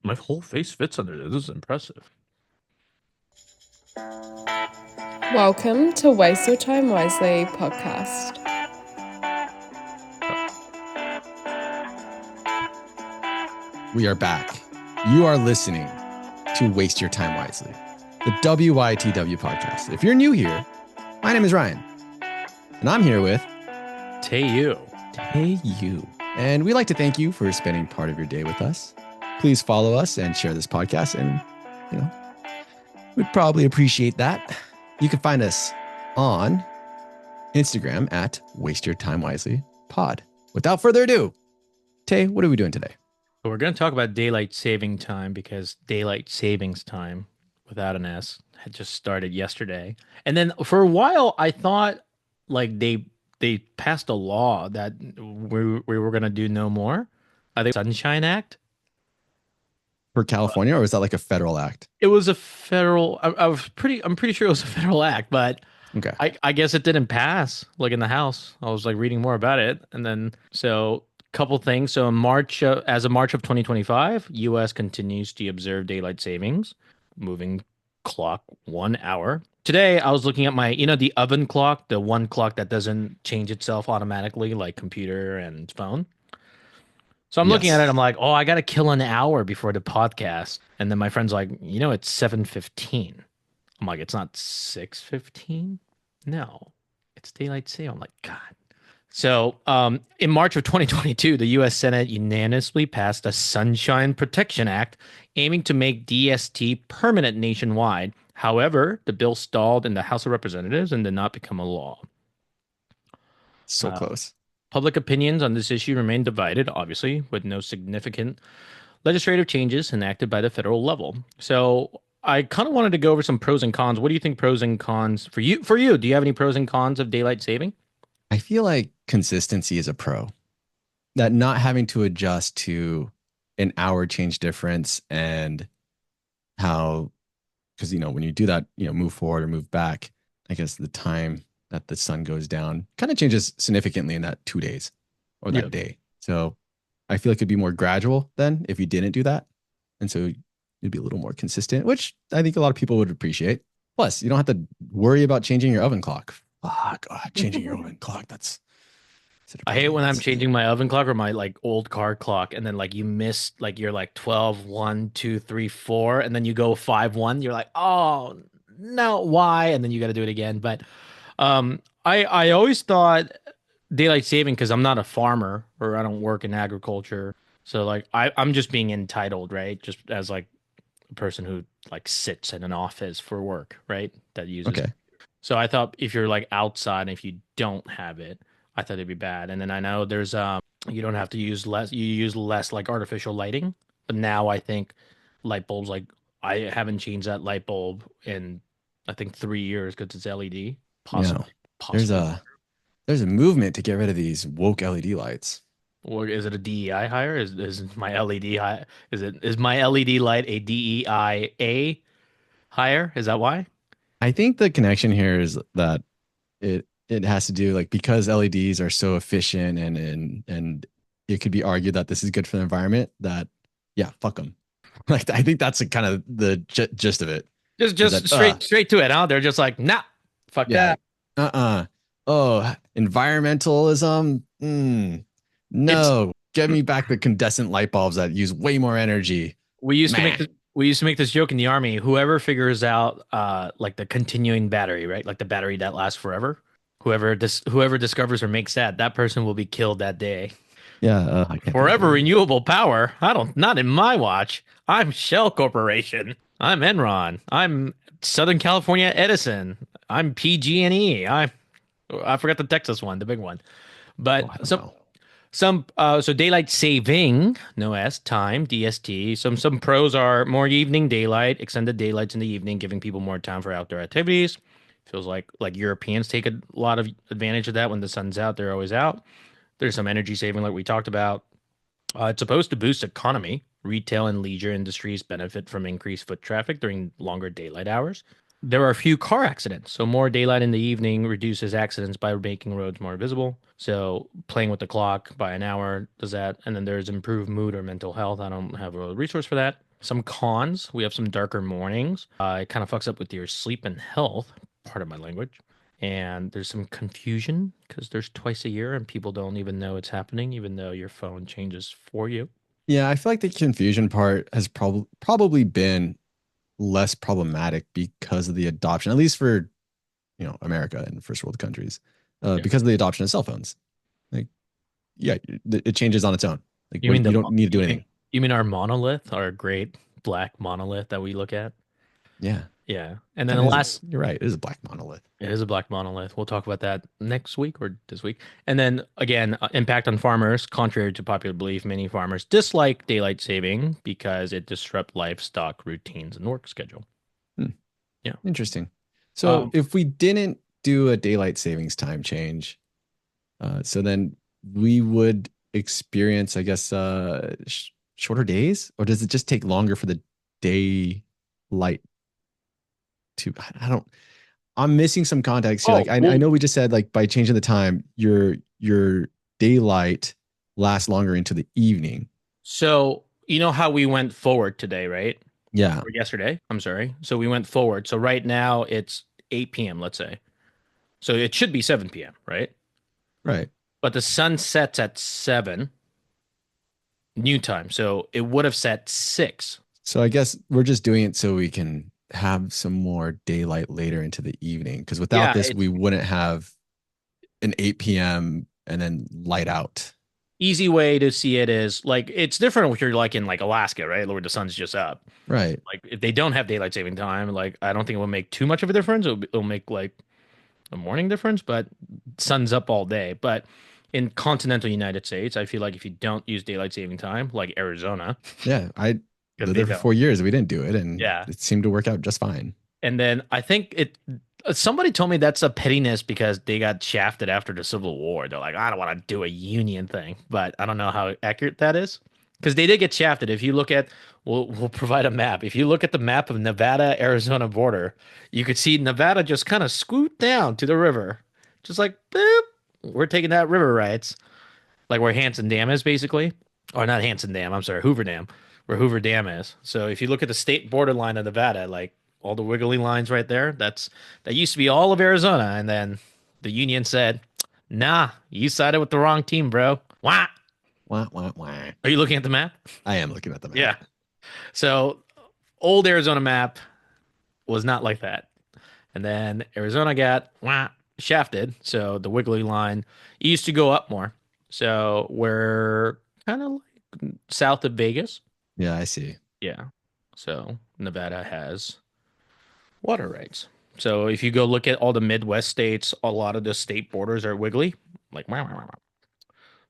My whole face fits under this. This is impressive. Welcome to Waste Your Time Wisely podcast. We are back. You are listening to Waste Your Time Wisely, the WYTW podcast. If you're new here, my name is Ryan, and I'm here with Tayu. Tayu. And we'd like to thank you for spending part of your day with us. Please follow us and share this podcast, and we'd probably appreciate that. You can find us on Instagram at Waste Your Time Wisely Pod. Without further ado, Tay, what are we doing today? We're going to talk about daylight saving time because daylight savings time, without an S, had just started yesterday. And then for a while, I thought like they passed a law that we were going to do no more. I think Sunshine Act. For California, or is that like a federal act? It was a federal. I'm pretty sure it was a federal act, but Okay. I guess it didn't pass. Like in the House, I was like reading more about it, and then so couple things. So in March, as of March of 2025, U.S. continues to observe daylight savings, moving clock 1 hour. Today, I was looking at my, the oven clock, the one clock that doesn't change itself automatically, like computer and phone. So I'm looking at it. I'm like, oh, I got to kill an hour before the podcast. And then my friend's like, it's 7:15. I'm like, it's not 6:15. No, it's daylight sale. I'm like, God. So in March of 2022, the U.S. Senate unanimously passed the Sunshine Protection Act, aiming to make DST permanent nationwide. However, the bill stalled in the House of Representatives and did not become a law. So close. Public opinions on this issue remain divided, obviously, with no significant legislative changes enacted by the federal level. So I kind of wanted to go over some pros and cons. What do you think pros and cons for you? Do you have any pros and cons of daylight saving? I feel like consistency is a pro. That not having to adjust to an hour change difference and how, because when you do that, move forward or move back, I guess the time that the sun goes down kind of changes significantly in that 2 days or that day. So I feel like it'd be more gradual then if you didn't do that. And so you'd be a little more consistent, which I think a lot of people would appreciate. Plus, you don't have to worry about changing your oven clock. Oh, God, changing your oven clock. I hate when I'm changing my oven clock or my like old car clock, and then like you miss like you're like 12, 1, 2, 3, 4, and then you go 5, 1. You're like, oh no, why? And then you got to do it again. But I always thought daylight saving because I'm not a farmer or I don't work in agriculture, so like I'm just being entitled, right? Just as like a person who like sits in an office for work, right? That uses. Okay. So I thought if you're like outside and if you don't have it, I thought it'd be bad. And then I know there's you don't have to use less, you use less like artificial lighting. But now I think light bulbs, like I haven't changed that light bulb in I think 3 years because it's LED. Possibly. There's a movement to get rid of these woke LED lights. Or is it a DEI higher? Is my LED high? Is my LED light a DEIA higher? Is that why? I think the connection here is that it has to do like because LEDs are so efficient and it could be argued that this is good for the environment that fuck them. Like I think that's kind of the gist of it. Just straight to it, huh? They're just like, nah, fuck that. Oh, environmentalism. No, get me back the incandescent light bulbs that use way more energy. We used to make this joke in the army. Whoever figures out like the continuing battery, right? Like the battery that lasts forever. Whoever discovers or makes that person will be killed that day. Yeah, Forever renewable power. Not in my watch. I'm Shell Corporation. I'm Enron. I'm Southern California Edison. I'm PG&E. I forgot the Texas one, the big one. But so daylight saving, no S, time, DST. Some pros are more evening daylight, extended daylights in the evening, giving people more time for outdoor activities. Feels like Europeans take a lot of advantage of that. When the sun's out, they're always out. There's some energy saving like we talked about. It's supposed to boost economy. Retail and leisure industries benefit from increased foot traffic during longer daylight hours. There are a few car accidents, so more daylight in the evening reduces accidents by making roads more visible. So playing with the clock by an hour does that, and then there's improved mood or mental health. I don't have a resource for that. Some cons, we have some darker mornings. It kind of fucks up with your sleep and health, part of my language. And there's some confusion because there's twice a year and people don't even know it's happening, even though your phone changes for you. Yeah, I feel like the confusion part has probably been less problematic because of the adoption, at least for America and first world countries, Yeah. because of the adoption of cell phones. Like, yeah, it changes on its own. Like, You mean you don't need to do you mean anything. you mean our monolith, our great black monolith that we look at? Yeah, Yeah. And then kind the of is. last, You're right. It is a black monolith. it is a black monolith. We'll talk about that next week or this week. And then again, impact on farmers. Contrary to popular belief, many farmers dislike daylight saving because it disrupts livestock routines and work schedule. Hmm, Yeah. interesting. So Um, if we didn't do a daylight savings time change, so then we would experience, I guess, shorter days, or does it just take longer for the daylight to? I don't. I'm missing some context here. Like, oh, I well, know we just said like by changing the time, your daylight lasts longer into the evening. so you know how we went forward today, right? Yeah, Or yesterday. I'm sorry. So we went forward. So right now it's 8 p.m., let's say. So it should be 7 p.m., right? right. But the sun sets at 7 new time. So it would have set 6. So I guess we're just doing it so we can have some more daylight later into the evening. Because without Yeah, this, it's we wouldn't have an 8 p.m. and then light out. easy way to see it is like it's different if you're like in like Alaska, right? Where the sun's just up. Right. Like if they don't have daylight saving time, like I don't think it will make too much of a difference. It'll make like a morning difference, but sun's up all day. But in continental United States, I feel like if you don't use daylight saving time, like Arizona, Yeah. I because lived they there for don't. 4 years. We didn't do it, and Yeah. it seemed to work out just fine. And then I think it somebody told me that's a pettiness because they got shafted after the Civil War. They're like, I don't want to do a union thing, but I don't know how accurate that is because they did get shafted. If you look at, we'll provide a map. If you look at the map of Nevada Arizona border, you could see Nevada just kind of scoot down to the river, just like boop. We're taking that river rights, like where Hanson Dam is basically, or not Hanson Dam. I'm sorry, Hoover Dam, where Hoover Dam is. So if you look at the state borderline of Nevada, like all the wiggly lines right there, that used to be all of Arizona, and then the union said, "Nah, you sided with the wrong team, bro." Wah. Wah, wah, wah. Are you looking at the map? I am looking at the Yeah. map. So old Arizona map was not like that, and then Arizona got shafted. So the wiggly line used to go up more. So we're kind of like south of Vegas. Yeah, I see. Yeah. So Nevada has water rights. So if you go look at all the Midwest states, a lot of the state borders are wiggly. Like wow, wow, wow.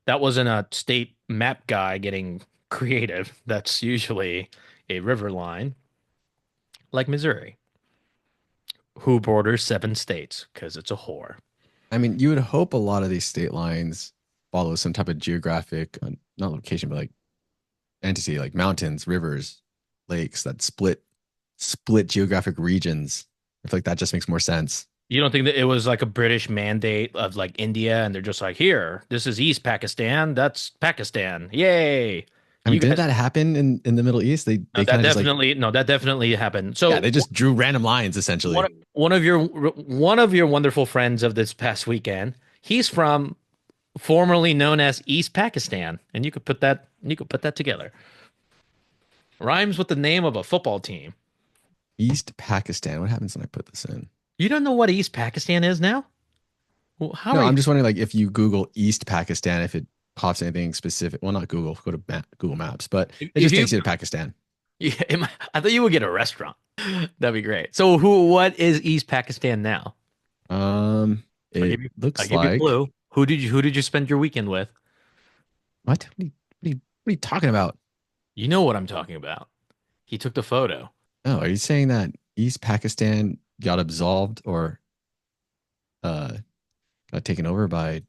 That wasn't a state map guy getting creative. That's usually a river line like Missouri, who borders 7 states because it's a whore. I mean, you would hope a lot of these state lines follow some type of geographic, not location, but like entity, like mountains, rivers, lakes that split geographic regions. I feel like that just makes more sense. You don't think that it was like a British mandate of like India and they're just like, here, this is East Pakistan, that's Pakistan. Yay. I mean, You didn't guys that happen in the Middle East? They kind of just like, that definitely happened. yeah, So they just drew random lines essentially. one of your wonderful friends of this past weekend, he's from formerly known as East Pakistan, and you could put that together. Rhymes with the name of a football team. East Pakistan. What happens when I put this in? You don't know what East Pakistan is now? Well, how No, are I'm you? just wondering like if you Google East Pakistan, if it pops anything specific. Well, not Google, go to Google Maps, but it If just you, takes you to Pakistan. yeah, I thought you would get a restaurant. That'd be great. So what is East Pakistan now? Um, I'll it give you, I'll looks give you a like clue. Who did you spend your weekend with? what? What are you talking about? You know what I'm talking about. He took the photo. Oh, are you saying that East Pakistan got absolved or uh got taken over by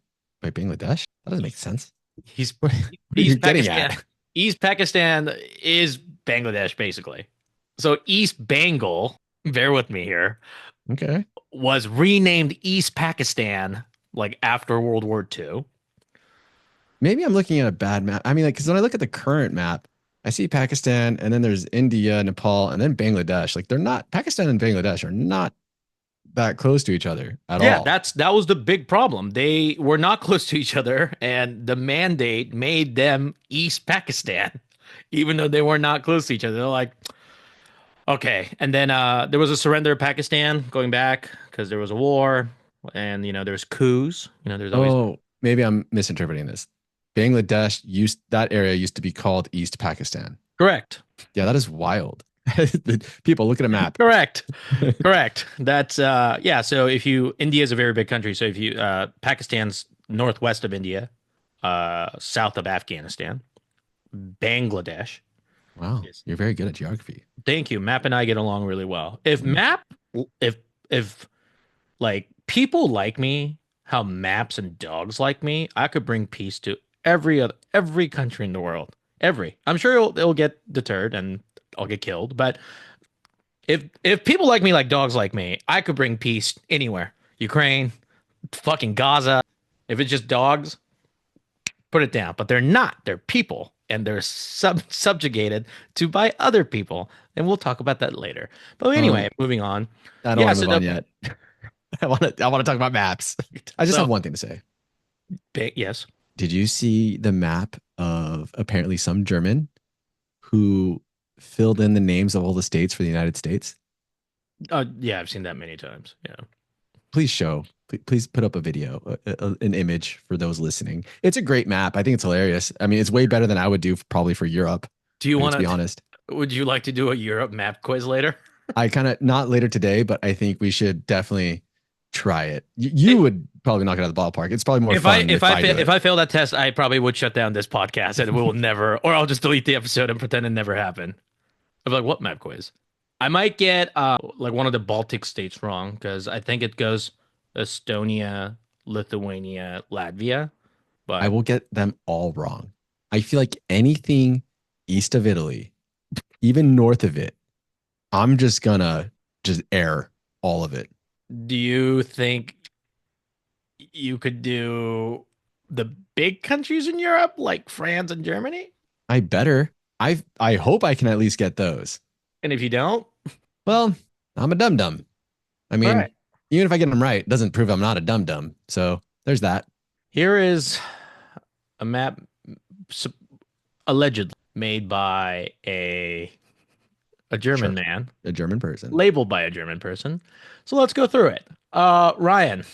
Bangladesh? That doesn't make sense. He's What are you East getting Pakistan. at? East Pakistan is Bangladesh, basically. So East Bengal. bear with me here, Okay. was renamed East Pakistan like after World War II. Maybe I'm looking at a bad map. I mean, like, because when I look at the current map, I see Pakistan and then there's India, Nepal, and then Bangladesh. Like, they're not, Pakistan and Bangladesh are not that close to each other at Yeah, all. that was the big problem. They were not close to each other, and the mandate made them East Pakistan, even though they were not close to each other. They're like, okay. And then there was a surrender of Pakistan going back because there was a war, and there's coups. There's always Oh, maybe I'm misinterpreting this. That area used to be called East Pakistan. correct, Yeah, that is wild. People look at a map. correct, correct. That's yeah. So if you India is a very big country. So if you Pakistan's northwest of India, south of Afghanistan, Bangladesh. Wow, you're very good at geography. Thank you. Map and I get along really well. If like people like me, how maps and dogs like me, I could bring peace to every country in the world. Every. I'm sure it'll get deterred and I'll get killed, but if people like me like dogs like me, I could bring peace anywhere. Ukraine, fucking Gaza. If it's just dogs, put it down. But they're not. They're people, and they're subjugated to by other people. And we'll talk about that later. But Um, anyway, moving on. I don't Yeah. want to So move on yet. I want to talk about maps. I just have so one thing to say. yes. Did you see the map of apparently some German who filled in the names of all the states for the United States? Yeah, I've seen that many times. Yeah. Please show. Please put up a video, an image for those listening. It's a great map. I think it's hilarious. I mean, it's way better than I would do probably for Europe. Do you Like, let's be want to? honest. Would you like to do a Europe map quiz later? I kind of not later today, but I think we should definitely try it. You It, would probably knock it out of the ballpark. It's probably more fun if I do if it. I fail that test, I probably would shut down this podcast and we will never, or I'll just delete the episode and pretend it never happened. I'd be like, what map quiz? I might get like one of the Baltic states wrong because I think it goes Estonia, Lithuania, Latvia, I but will get them all wrong. I feel like anything east of Italy, even north of it, I'm just gonna just air all of it. do you think you could do the big countries in Europe like France and Germany? I better. I hope I can at least get those. And if you don't, Well, I'm a dum dum. I all mean, right. even if I get them right, it doesn't prove I'm not a dum dum. So there's that. Here is a map allegedly made by a German Sure. man, A German person. labeled by a German person. So let's go through it. Ryan,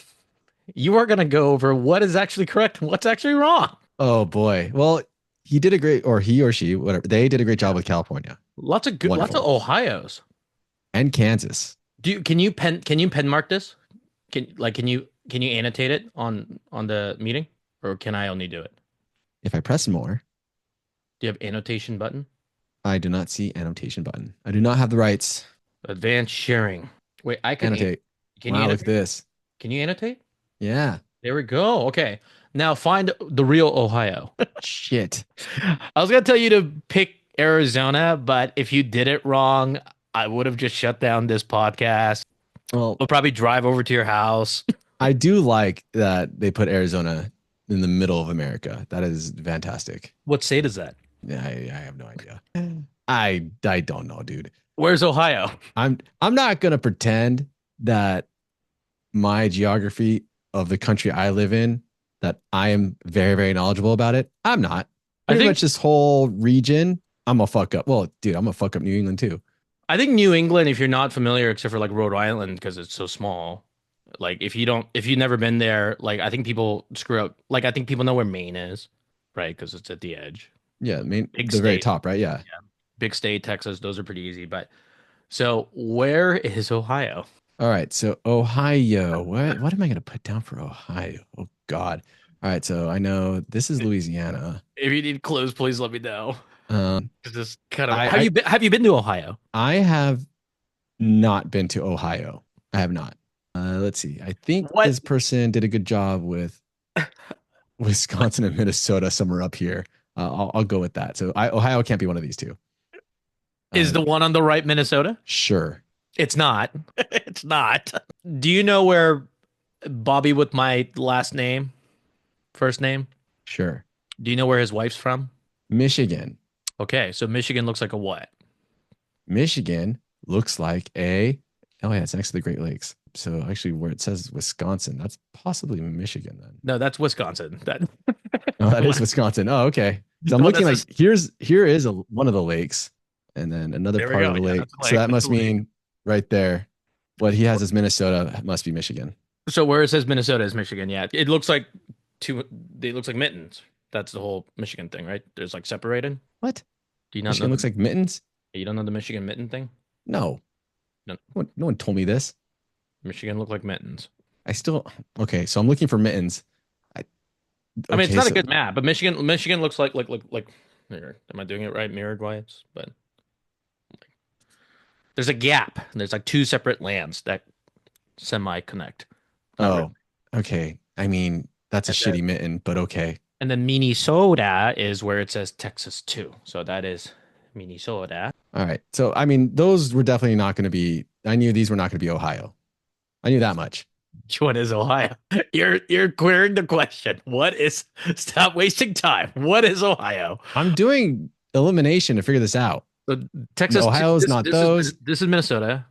you are going to go over what is actually correct and what's actually wrong. Oh boy. Well, he did a great, or he or she, whatever. They did a great job with California. Lots of Wonderful. Ohio's. And Kansas. Can you pen mark this? Can you annotate it on the meeting or can I only do it? If I press more, Do you have annotation button? I do not see annotation button. I do not have the rights. Advanced sharing. Wait, I can Annotate. can you Wow, look at annotate? this. Can you annotate? Yeah. There we go. Okay. Now find the real Ohio. Shit. I was gonna tell you to pick Arizona, but if you did it wrong, I would have just shut down this podcast. Well, We'll probably drive over to your house. I do like that they put Arizona in the middle of America. That is fantastic. What state is that? Yeah, I have no idea. I don't know, dude. Where's Ohio? I'm not gonna pretend that my geography of the country I live in, that I am very, very knowledgeable about it. I'm not. I Pretty think much this whole region, I'm a fuck up. Well, dude, I'm a fuck up New England too. I think New England, if you're not familiar, except for like Rhode Island, because it's so small. Like if you've never been there, like I think people screw up. Like I think people know where Maine is, right? Because it's at the edge. Yeah, I mean Big the very state, top, right? Yeah. big state, Texas, those are pretty easy. But so where is Ohio? All right. So Ohio. What am I gonna put down for Ohio? Oh God. All right. So I know this is Louisiana. If you need clues, please let me know. Um, 'Cause this kind of I have you been to Ohio? I have not been to Ohio. I have not. Let's see. I think What this person did a good job with Wisconsin and Minnesota, somewhere up here. I'll go with that. So Ohio can't be one of these two. is Uh, the one on the right Minnesota? sure. It's not. It's not. Do you know where Bobby with my last name, first name? Sure. Do you know where his wife's from? Michigan. Okay, so Michigan looks like a what? Michigan looks like a, oh yeah, it's next to the Great Lakes. So actually where it says Wisconsin, that's possibly Michigan then. No, that's Wisconsin. That Oh, that come is on. Wisconsin. Oh, okay. So I'm Oh, looking that's like here is one of the lakes and then another there we part of go. the Yeah, lake. that's a So lake. that That's a must lake. mean right there. What he has is Minnesota, must be Michigan. So where it says Minnesota is Michigan. Yeah, it looks like two. It looks like mittens. That's the whole Michigan thing, right? There's like separated. What? Do you not know Michigan looks the? like mittens? You don't know the Michigan mitten thing? No. No, No one told me this. Michigan look like mittens. I still okay, so I'm looking for mittens. I, I mean, it's okay, not a so good map, but Michigan looks like. Here, am I doing it right? Mirrored wise, but there's a gap. There's like two separate lands that semi connect. Not really. oh, okay. I mean, that's a And then, shitty mitten, but okay. and then Minnesota is where it says Texas too. So that is Minnesota. All right. So I mean, those were definitely not going to be. I knew these were not going to be Ohio. I knew that much. Which one is Ohio? You're querying the question. What is? Stop wasting time. What is Ohio? I'm doing elimination to figure this out. So No, Texas. Ohio's not those. This is Minnesota.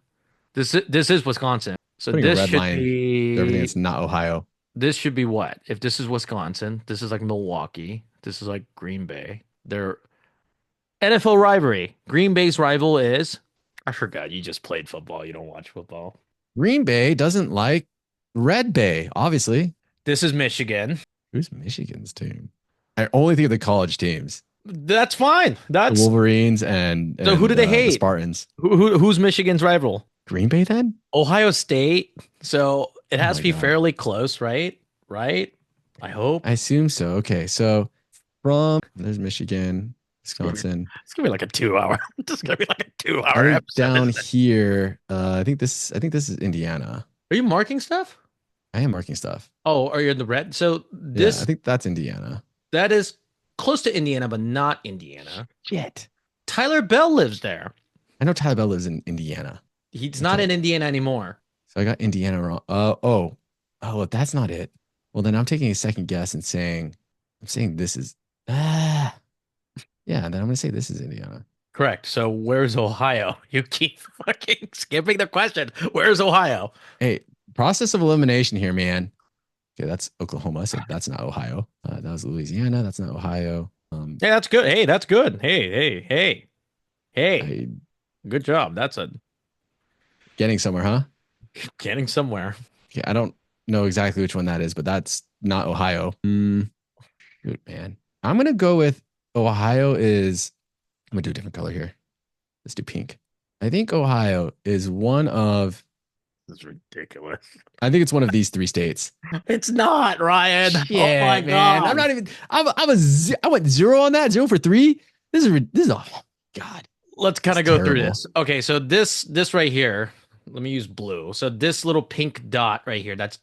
This is Wisconsin. So Putting a this red should line through everything be that's not Ohio. this should be what? If this is Wisconsin, this is like Milwaukee. This is like Green Bay. They're NFL rivalry. Green Bay's rival is I forgot. You just played football. You don't watch football. Green Bay doesn't like Red Bay, obviously. This is Michigan. Who's Michigan's team? I only think of the college teams, That's fine. the That's Wolverines and so. Who do they the hate? Spartans. Who's Michigan's rival? Green Bay then? Ohio State. So it Oh has my to be god, fairly close, right? Right? I hope. I assume so. Okay, so from there's Michigan, Wisconsin. It's gonna be like a 2 hour. This is gonna be like a two I hour think episode, down isn't it? here, I think this is Indiana. Are you marking stuff? I am marking stuff. Oh, are you in the red? So Yeah, I this think that's Indiana. that is close to Indiana, but not Indiana. Shit. Tyler Bell lives there. I know Tyler Bell lives in Indiana. He's not Okay, in Indiana anymore. so I got Indiana wrong. Oh, that's not it. Well, then I'm taking a second guess and saying, I'm saying this is ah, yeah. Then I'm gonna say this is Indiana. Correct. So where's Ohio? You keep fucking skipping the question. Where's Ohio? Hey, process of elimination here, man. Okay, that's Oklahoma, so that's not Ohio. That was Louisiana. That's not Ohio. Hey, that's good. Hey, that's good. Hey. I Good job. That's a getting somewhere, huh? getting somewhere. Okay, I don't know exactly which one that is, but that's not Ohio. Shoot, man. I'm gonna go with Ohio is. I'm gonna do a different color here. Let's do pink. I think Ohio is one of. This is ridiculous. I think it's one of these three states. It's not, Ryan. Oh my Shit, man. I'm God. not even. I went zero on that. 0 for 3. This is oh God. Let's kind It's of go through terrible. this. Okay, so this right here, let me use blue. So this little pink dot right here, that's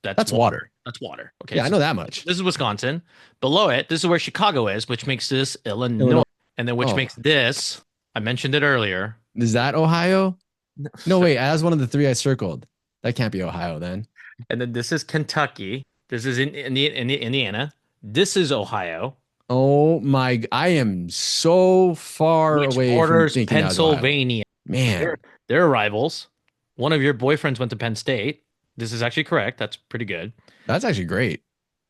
That's water. That's water. Okay, Yeah, I so know that much. this is Wisconsin. Below it, this is where Chicago is, which makes this Illinois. Illinois. And then which Oh, makes this, I mentioned it earlier. is that Ohio? No, So- wait. As one of the three I circled. That can't be Ohio then. And then this is Kentucky. This is in Indiana. This is Ohio, Oh my! I am so far which away from borders thinking that was Ohio. Pennsylvania. Man, They're rivals. One of your boyfriends went to Penn State. This is actually correct. That's pretty good. that's actually great.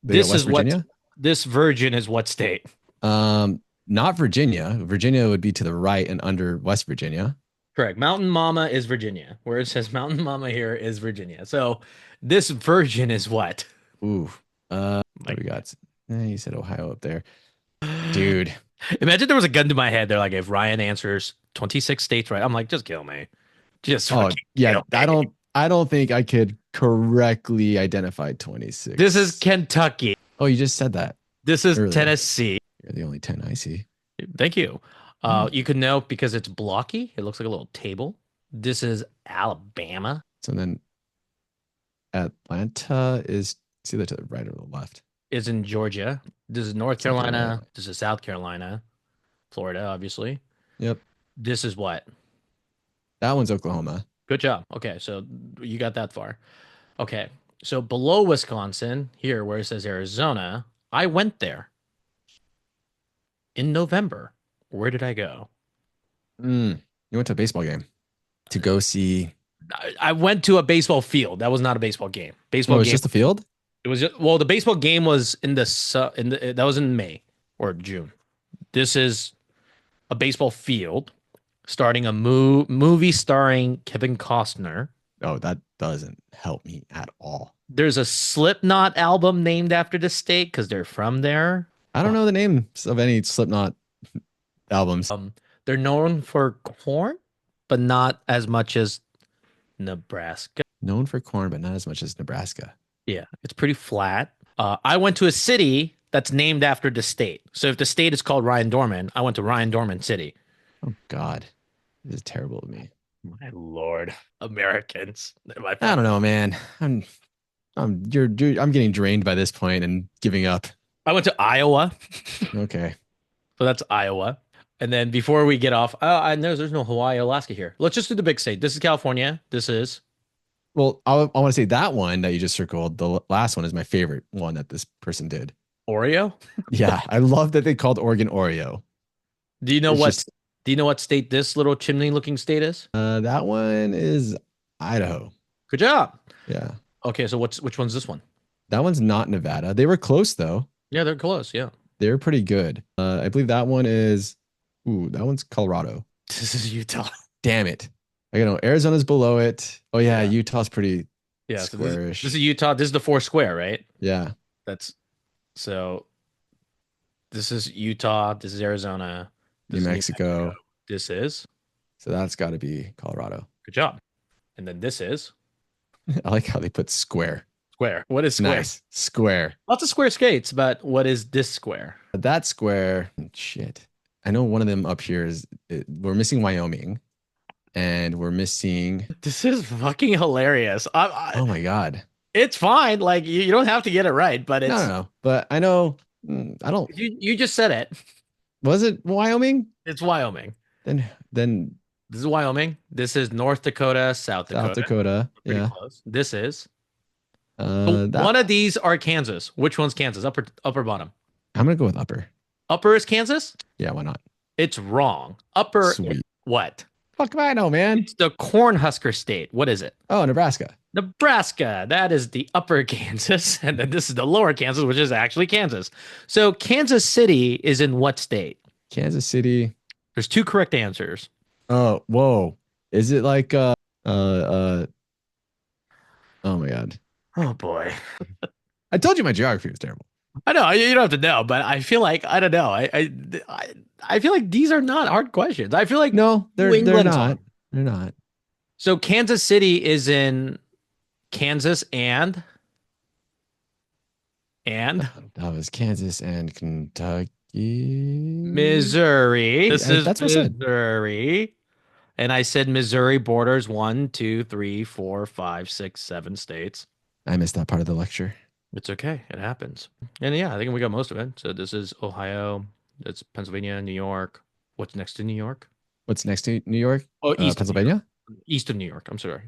They got This West is what Virginia. this virgin is what state? Not Virginia. Virginia would be to the right and under West Virginia. Correct. Mountain Mama is Virginia. Where it says Mountain Mama here is Virginia. So this virgin is what? Ooh. What Like, do we got? You said Ohio up there, dude. imagine there was a gun to my head. They're like, if Ryan answers 26 states right, I'm like, just kill me. Just Oh fucking yeah, kill me. I don't think I could correctly identify 26. This is Kentucky. Oh, you just said that This is earlier. Tennessee. You're the only 10 I see. Thank you. Hmm. You can know because it's blocky. It looks like a little table. This is Alabama. So then Atlanta is it's either to the right or the left. Is in Georgia. This is North South Carolina. Carolina. This is South Carolina. Florida, obviously. Yep. This is what? That one's Oklahoma. Good job. Okay, so you got that far. Okay, so below Wisconsin, here where it says Arizona, I went there in November. Where did I go? Mm, you went to a baseball game to go see. I went to a baseball field. That was not a baseball game. Oh, Baseball it's game. just the field? It was just, well, the baseball game was in the that was in May or June. This is a baseball field starting a movie starring Kevin Costner. Oh, that doesn't help me at all. There's a Slipknot album named after the state because they're from there. I don't know the names of any Slipknot albums. Um, they're known for corn, but not as much as Nebraska. Known for corn, but not as much as Nebraska. Yeah, it's pretty flat. I went to a city that's named after the state. So if the state is called Ryan Dorman, I went to Ryan Dorman City. Oh God, this is terrible of me. My Lord, Americans. My I fault. don't know, man. I'm getting drained by this point and giving up. I went to Iowa. Okay. So that's Iowa. And then before we get off, I know there's no Hawaii, Alaska here. Let's just do the big state. This is California. This is Well, I want to say that one that you just circled, the last one is my favorite one that this person did. Oreo. Yeah, I love that they called Oregon Oreo. Do you know It's what? just Do you know what state this little chimney-looking state is? that one is Idaho. Good job. Yeah. Okay, so which one's this one? That one's not Nevada. They were close though. Yeah, they're close. Yeah. They're pretty good. I believe that one is ooh, that one's Colorado. This is Utah. Damn it. I know Arizona's below it. Oh yeah, Yeah. Utah's pretty Yeah. So this squarish. is Utah. This is the four square, right? Yeah. That's so. This is Utah. This is Arizona. New This is New Mexico. Mexico. This is So that's got to be Colorado. good job. And then this is I like how they put square. square. What is square? Nice. Square. Lots of square skates, but what is this square? That square, shit. I know one of them up here we're missing Wyoming and we're missing. This is fucking hilarious. Oh my God. It's fine. Like you don't have to get it right, but No, no, it's no. But I know, I don't, you just said it. was it Wyoming? It's Wyoming. Then This is Wyoming. This is North Dakota, South South Dakota. Dakota. Pretty Yeah. close. This is That one of these are Kansas. Which one's Kansas? Upper bottom. I'm gonna go with upper. Upper is Kansas? Yeah, why not? It's wrong. Upper is Sweet. what? Fuck if I know, man. It's the Cornhusker State. What is it? Oh, Nebraska. Nebraska. That is the upper Kansas. And then this is the lower Kansas, which is actually Kansas. So Kansas City is in what state? Kansas City. There's two correct answers. Oh, whoa. Is it like oh my God. Oh boy. I told you my geography was terrible. I know you don't have to know, but I feel like I don't know. I feel like these are not hard questions. I feel like No, New they're England's not. on. They're not. So Kansas City is in Kansas and That was Kansas and Kentucky. Missouri. This is That's what I said. Missouri. And I said Missouri borders 1, 2, 3, 4, 5, 6, 7 states. I missed that part of the lecture. It's okay. It happens. And yeah, I think we got most of it. So this is Ohio. That's Pennsylvania, New York. What's next to New York? What's next to New York? Oh, east of New York. Pennsylvania? East of New York. I'm sorry.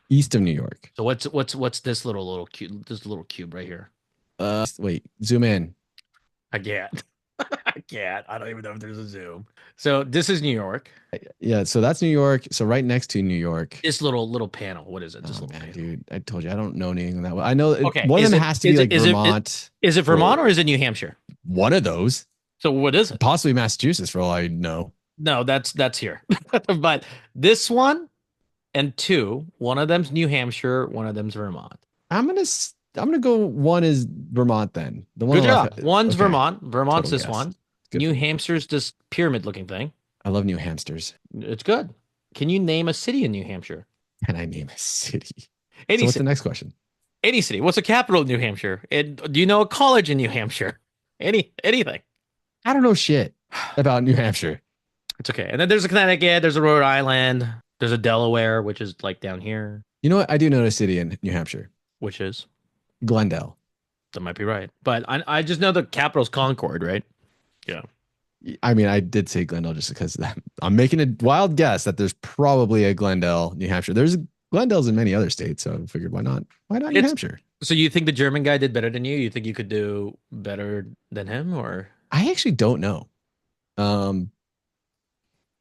East of New York. So what's this little cube? This little cube right here. Wait, zoom in. I can't. I can't. I don't even know if there's a zoom. So this is New York. Yeah, so that's New York. So right next to New York. This little panel. What is it? This Oh little man, panel. dude, I told you I don't know anything that well. I know Okay, one of is them it- has to is be it- like is it- Vermont. Is it Vermont or is it New Hampshire? One of those, So what is it? possibly Massachusetts for all I know. No, that's here. But this one and two, one of them's New Hampshire, one of them's Vermont. I'm gonna go. One is Vermont then. The one Good on the job. left- One's okay, Vermont. Vermont's total this guess. one. Good. New Hampshire's this pyramid looking thing. I love new hamsters. It's good. Can you name a city in New Hampshire? Can I name a city? Any So what's city. the next question? Any city. What's the capital of New Hampshire? And do you know a college in New Hampshire? Anything. I don't know shit about New Hampshire. It's okay. And then there's a Connecticut, there's a Rhode Island, there's a Delaware, which is like down here, You know what? I do know a city in New Hampshire. which is Glendale. that might be right. But I just know the capital's Concord, right? Yeah. I mean, I did say Glendale just because I'm making a wild guess that there's probably a Glendale, New Hampshire. There's Glendales in many other states, so I figured why not? Why not New It's Hampshire? so you think the German guy did better than you? You think you could do better than him, or I actually don't know. Um,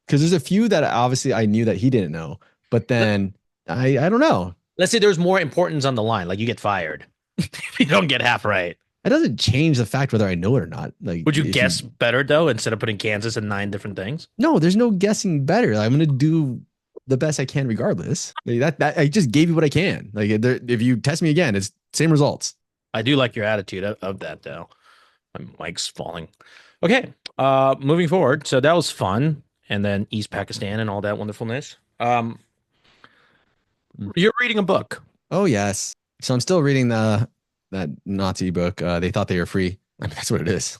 because there's a few that obviously I knew that he didn't know, but let, then I don't know. let's say there's more importance on the line, like you get fired if you don't get half right. It doesn't change the fact whether I know it or not. Like Would you if you guess better though, instead of putting Kansas in nine different things? no, there's no guessing better. I'm gonna do the best I can regardless. Like, that I just gave you what I can. Like if you test me again, it's same results. I do like your attitude of that though. My mic's falling. Okay. Moving forward. So that was fun. And then East Pakistan and all that wonderfulness. You're reading a book. Oh yes. So I'm still reading the that Nazi book. They thought they were free. I mean, that's what it is.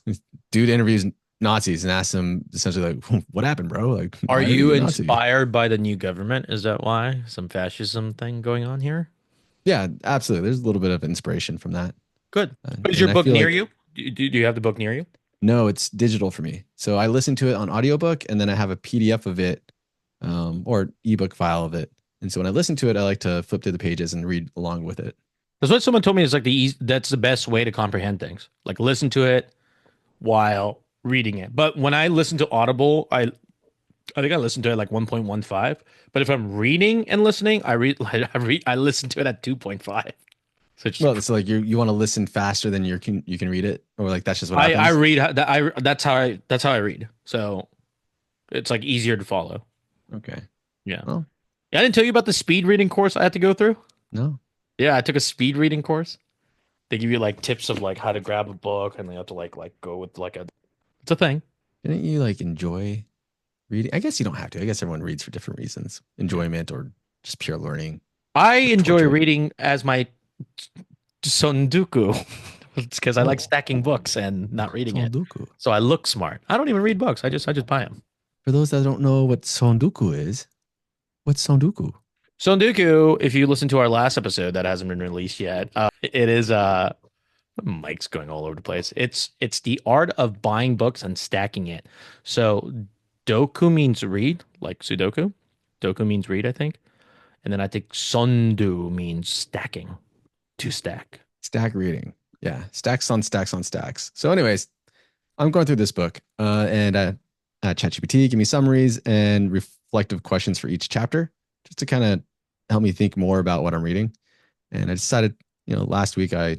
Dude interviews Nazis and asks them essentially like, "What happened, bro? Like, Are why are you you a Nazi?" inspired by the new government? Is that why? Some fascism thing going on here? Yeah, absolutely. There's a little bit of inspiration from that, Good. Is your and I book feel near like you? Do you have the book near you? no, it's digital for me. So I listen to it on audiobook, and then I have a PDF of it, or ebook file of it. And so when I listen to it, I like to flip through the pages and read along with it. That's what someone told me is like that's the best way to comprehend things. Like listen to it while reading it. But when I listen to Audible, I think I listen to it like 1.15. But if I'm reading and listening, I listen to it at 2.5. So it's Well, it's like you want to listen faster than you can read it, or like that's just what I happens. read that I that's how I read. So it's like easier to follow. Okay. Yeah. Well, Yeah, I didn't tell you about the speed reading course I had to go through. no. Yeah, I took a speed reading course. They give you like tips of like how to grab a book and they have to like go with like a it's a thing. Didn't you like enjoy reading? I guess you don't have to. I guess everyone reads for different reasons. Yeah. Enjoyment or just pure learning I or enjoy torture. reading as my sonduku. It's because I like Oh, stacking books and not reading it. Sonduku. So I look smart. I don't even read books. I just buy them. For those that don't know what Sonduku is, what's Sonduku? Sonduku, if you listen to our last episode that hasn't been released yet, it is Mike's going all over the place. It's the art of buying books and stacking it. So doku means read, like Sudoku. Doku means read, I think. And then I think sondu means stacking, to stack. Stack reading. Yeah, stacks on stacks on stacks. So, anyways, I'm going through this book, and ChatGPT give me summaries and reflective questions for each chapter, just to kind of help me think more about what I'm reading. And I decided, last week or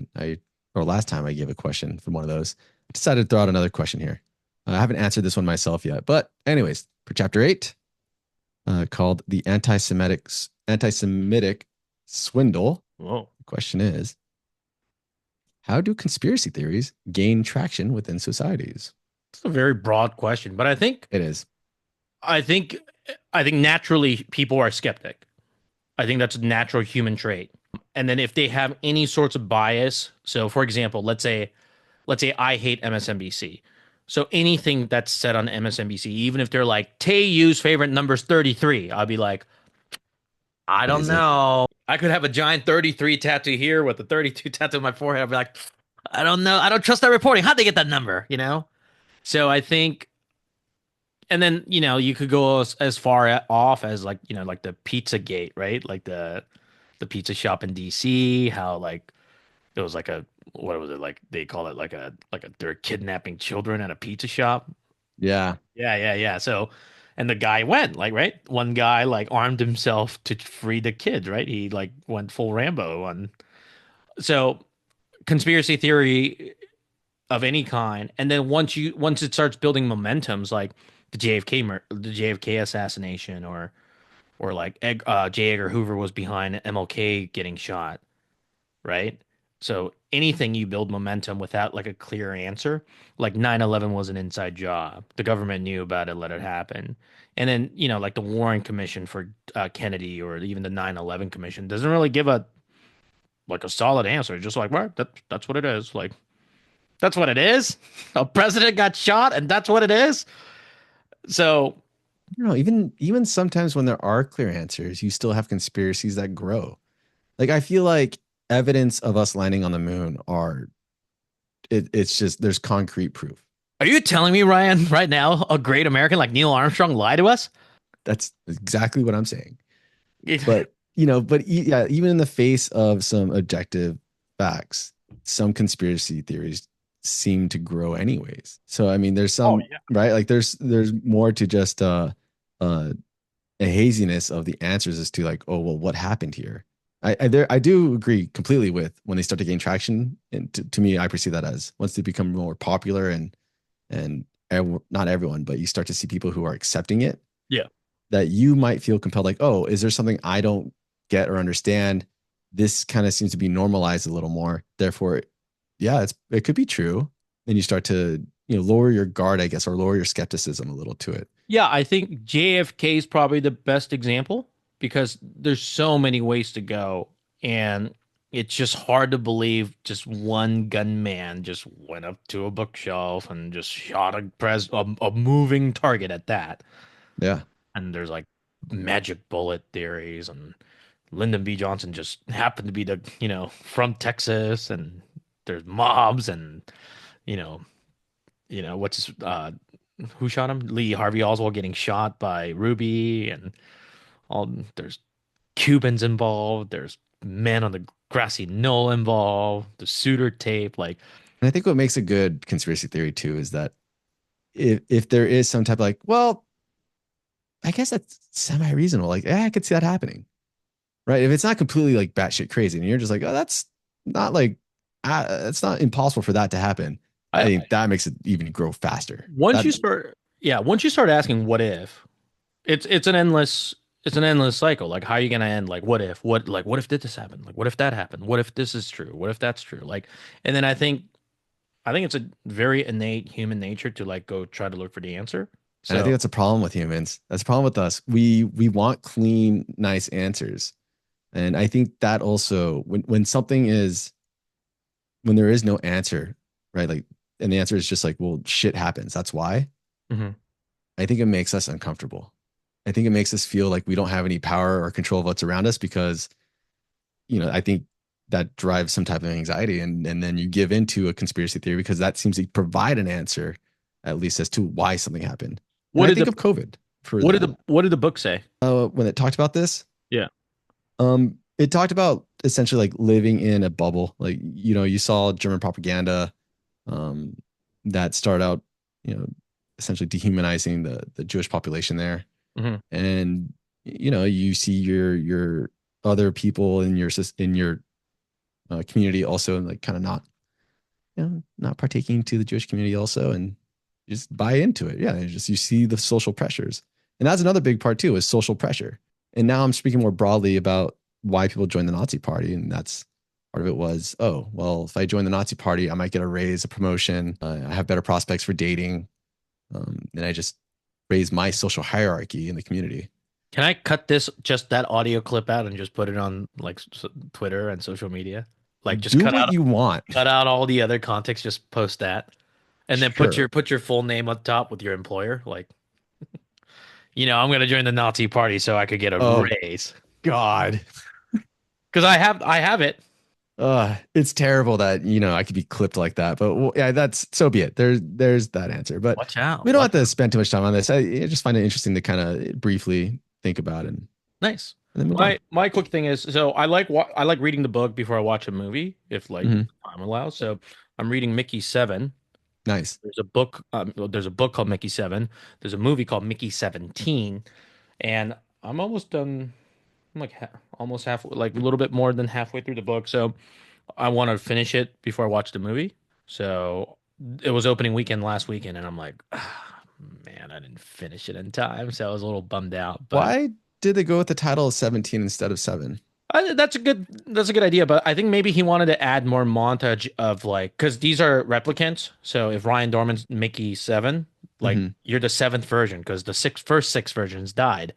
last time I gave a question from one of those. I decided to throw out another question here. I haven't answered this one myself yet, but anyways, for chapter 8, called the anti-Semitic swindle. Whoa. The question is, how do conspiracy theories gain traction within societies? It's a very broad question, but It is. I think I think naturally people are skeptic. I think that's a natural human trait. And then if they have any sorts of bias, so for example, let's say I hate MSNBC. So anything that's said on MSNBC, even if they're like Tayu's favorite number's 33, I'll be like, I But don't is it? know. I could have a giant 33 tattoo here with a 32 tattoo on my forehead. I'll be like, I don't know. I don't trust that reporting. How'd they get that number? So I think, and then, you could go as far off as like, like the Pizza Gate, right? Like the pizza shop in DC, how like it was like what was it like? They call it like a they're kidnapping children at a pizza shop. Yeah. Yeah, yeah, yeah. So, and the guy went like, right? One guy like armed himself to free the kids, right? He like went full Rambo on. So, conspiracy theory of any kind, and then once it starts building momentums, like the JFK assassination, or like J. Edgar Hoover was behind MLK getting shot, right? So anything you build momentum without like a clear answer, like 9/11 was an inside job. The government knew about it, let it happen. And then, like the Warren Commission for Kennedy, or even the 9/11 Commission doesn't really give a solid answer. Just like, well, that's what it is. Like, that's what it is. A president got shot and that's what it is. So, I don't know. Even sometimes when there are clear answers, you still have conspiracies that grow. Like I feel like evidence of us landing on the moon it's just there's concrete proof. Are you telling me, Ryan, right now, a great American like Neil Armstrong lied to us? That's exactly what I'm saying. But yeah, even in the face of some objective facts, some conspiracy theories seem to grow anyways. So I mean, there's Oh some yeah. right, like there's more to just uh a haziness of the answers as to like, oh well, what happened here? I do agree completely with when they start to gain traction, and to me, I perceive that as once they become more popular and not everyone, but you start to see people who are accepting it, Yeah. that you might feel compelled, like, oh, is there something I don't get or understand? This kind of seems to be normalized a little more. Therefore, yeah, it could be true. Then you start to lower your guard, I guess, or lower your skepticism a little to it. Yeah, I think JFK is probably the best example because there's so many ways to go, and it's just hard to believe just one gunman just went up to a bookshelf and just shot a moving target at that. Yeah, And there's like magic bullet theories, and Lyndon B. Johnson just happened to be from Texas, and there's mobs, and you know, what's his, who shot him? Lee Harvey Oswald getting shot by Ruby, and all there's Cubans involved. There's men on the grassy knoll involved. The Suiter tape, like and I think what makes a good conspiracy theory too is that if there is some type of like, well, I guess that's semi reasonable. Like, yeah, I could see that happening, right? If it's not completely like batshit crazy, and you're just like, oh, that's not like, it's not impossible for that to happen. I I think that makes it even grow faster. once That you start, yeah, once you start asking what if, it's an endless cycle. Like how are you gonna end? Like what if did this happen? Like what if that happened? What if this is true? What if that's true? Like, and then I think it's a very innate human nature to like go try to look for the answer. and I think So, that's a problem with humans. That's a problem with us. We want clean, nice answers, and I think that also when something is when there is no answer, right? Like, and the answer is just like, well, shit happens. That's why. mhm. I think it makes us uncomfortable. I think it makes us feel like we don't have any power or control of what's around us because, I think that drives some type of anxiety, and then you give into a conspiracy theory because that seems to provide an answer, at least as to why something happened. And What I did think the of COVID for what did that. the book say? When it talked about this, Yeah. it talked about essentially like living in a bubble. Like, you saw German propaganda um, that started out, you know, essentially dehumanizing the Jewish population there. Hmm. And, you see your other people in your community also like kind of not partaking to the Jewish community also, and just buy into it. Yeah, you see the social pressures, and that's another big part too is social pressure. And now I'm speaking more broadly about why people join the Nazi Party, and that's part of it was, oh well, if I join the Nazi Party, I might get a raise, a promotion, I have better prospects for dating, and I just raise my social hierarchy in the community. Can I cut just that audio clip out and just put it on like Twitter and social media? Like just Do what you want. cut out all the other context, just post that. And then Sure. put your full name up top with your employer. Like, I'm gonna join the Nazi party so I could get a Oh raise. God. Because I have it. It's terrible that I could be clipped like that, but well, yeah, that's so be it. There's that answer, but Watch out. we don't have Watch to out. spend too much time on this. I just find it interesting to kind of briefly think about Nice. and then move on. My quick thing is so I like reading the book before I watch a movie if like Hmm. time allows. So I'm reading Mickey 7. Nice. There's a book called Mickey 7. There's a movie called Mickey 17, and I'm almost done. I'm like almost half, like a little bit more than halfway through the book. So I want to finish it before I watch the movie. So it was opening weekend last weekend, and I'm like, ah, man, I didn't finish it in time. So I was a little bummed out. But Why did they go with the title of 17 instead of 7? that's a good idea. But I think maybe he wanted to add more montage of like because these are replicants. So if Ryan Dorman's Mickey 7, like Hmm. you're the seventh version because the first six versions died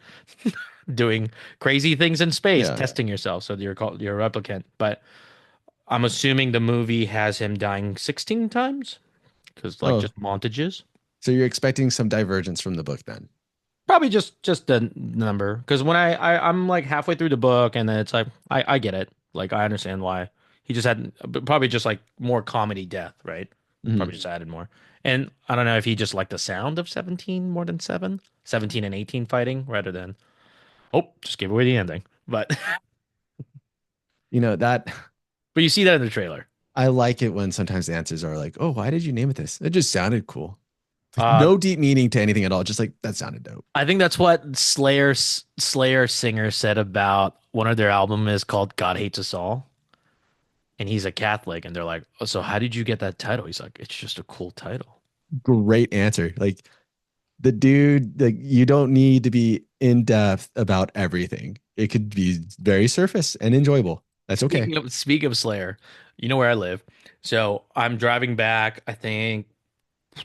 doing crazy things in space, Yeah. testing yourself. So you're a replicant. But I'm assuming the movie has him dying 16 times because like Oh, just montages. so you're expecting some divergence from the book then? Probably just the number because when I'm like halfway through the book and then it's like I get it. Like I understand why he just had but probably just like more comedy death, right? Hmm. Probably just added more. And I don't know if he just liked the sound of 17 more than 7, 17 and 18 fighting rather than, oh, just give away the ending. But You know, that but you see that in the trailer. I like it when sometimes the answers are like, oh, why did you name it this? It just sounded cool. Like Uh, no deep meaning to anything at all. Just like that sounded dope. I think that's what Slayer singer said about one of their album is called God Hates Us All. And he's a Catholic, and they're like, oh, so how did you get that title? He's like, it's just a cool title. Great answer. Like the dude, like you don't need to be in depth about everything. It could be very surface and enjoyable. That's okay. Speaking of Slayer, you know where I live. So I'm driving back, I think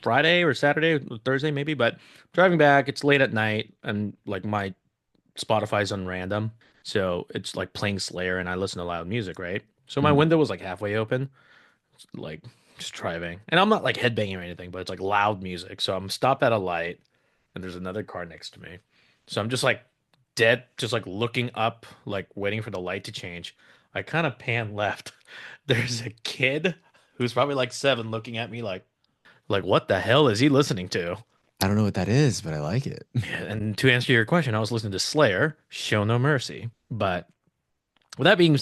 Friday or Saturday, Thursday maybe, but driving back, it's late at night and like my Spotify's on random. So it's like playing Slayer and I listen to loud music, right? So my Mhm. window was like halfway open, like just driving. And I'm not like headbanging or anything, but it's like loud music. So I'm stopped at a light and there's another car next to me. So I'm just like dead, just like looking up, like waiting for the light to change. I kind of pan left. There's a kid who's probably like 7 looking at me like what the hell is he listening to? I don't know what that is, but I like it. And to answer your question, I was listening to Slayer, Show No Mercy. But with that being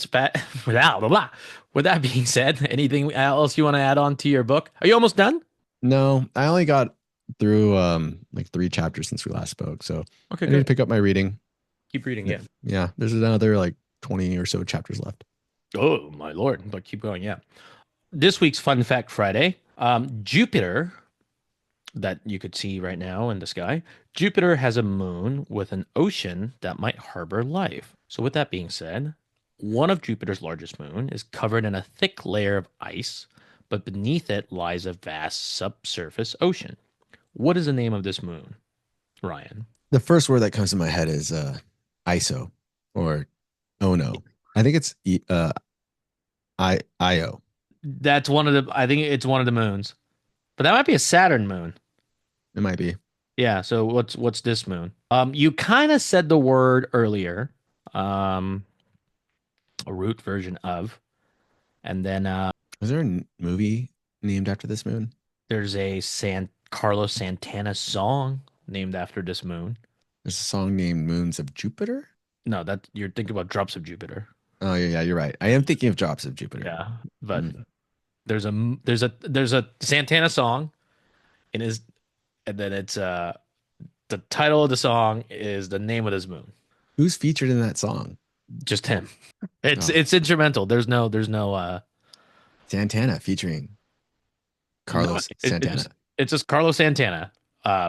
blah, blah, blah. With that being said, anything else you want to add on to your book? Are you almost done? No, I only got through like 3 chapters since we last spoke. So Okay, I need to good. pick up my reading. Keep reading, yeah. Yeah, there's another like 20 or so chapters left. Oh my Lord. But keep going, yeah. This week's Fun Fact Friday. Jupiter, that you could see right now in the sky, Jupiter has a moon with an ocean that might harbor life. So, with that being said, one of Jupiter's largest moon is covered in a thick layer of ice, but beneath it lies a vast subsurface ocean. What is the name of this moon, Ryan? The first word that comes to my head is ISO or oh no. I think it's IO. That's one of the, I think it's one of the moons, but that might be a Saturn moon. It might be. Yeah, so what's this moon? You kind of said the word earlier. Um, a root version of. And then Was there a movie named after this moon? there's a San Carlos Santana song named after this moon. There's a song named Moons of Jupiter. No, that you're thinking about Drops of Jupiter. Oh yeah, you're right. I am thinking of Drops of Jupiter. Yeah, but Mm. there's a Santana song and is and then it's the title of the song is the name of this moon. Who's featured in that song? Just him. It's Oh, it's instrumental. There's no Santana featuring no Carlos it Santana. just it's just Carlos Santana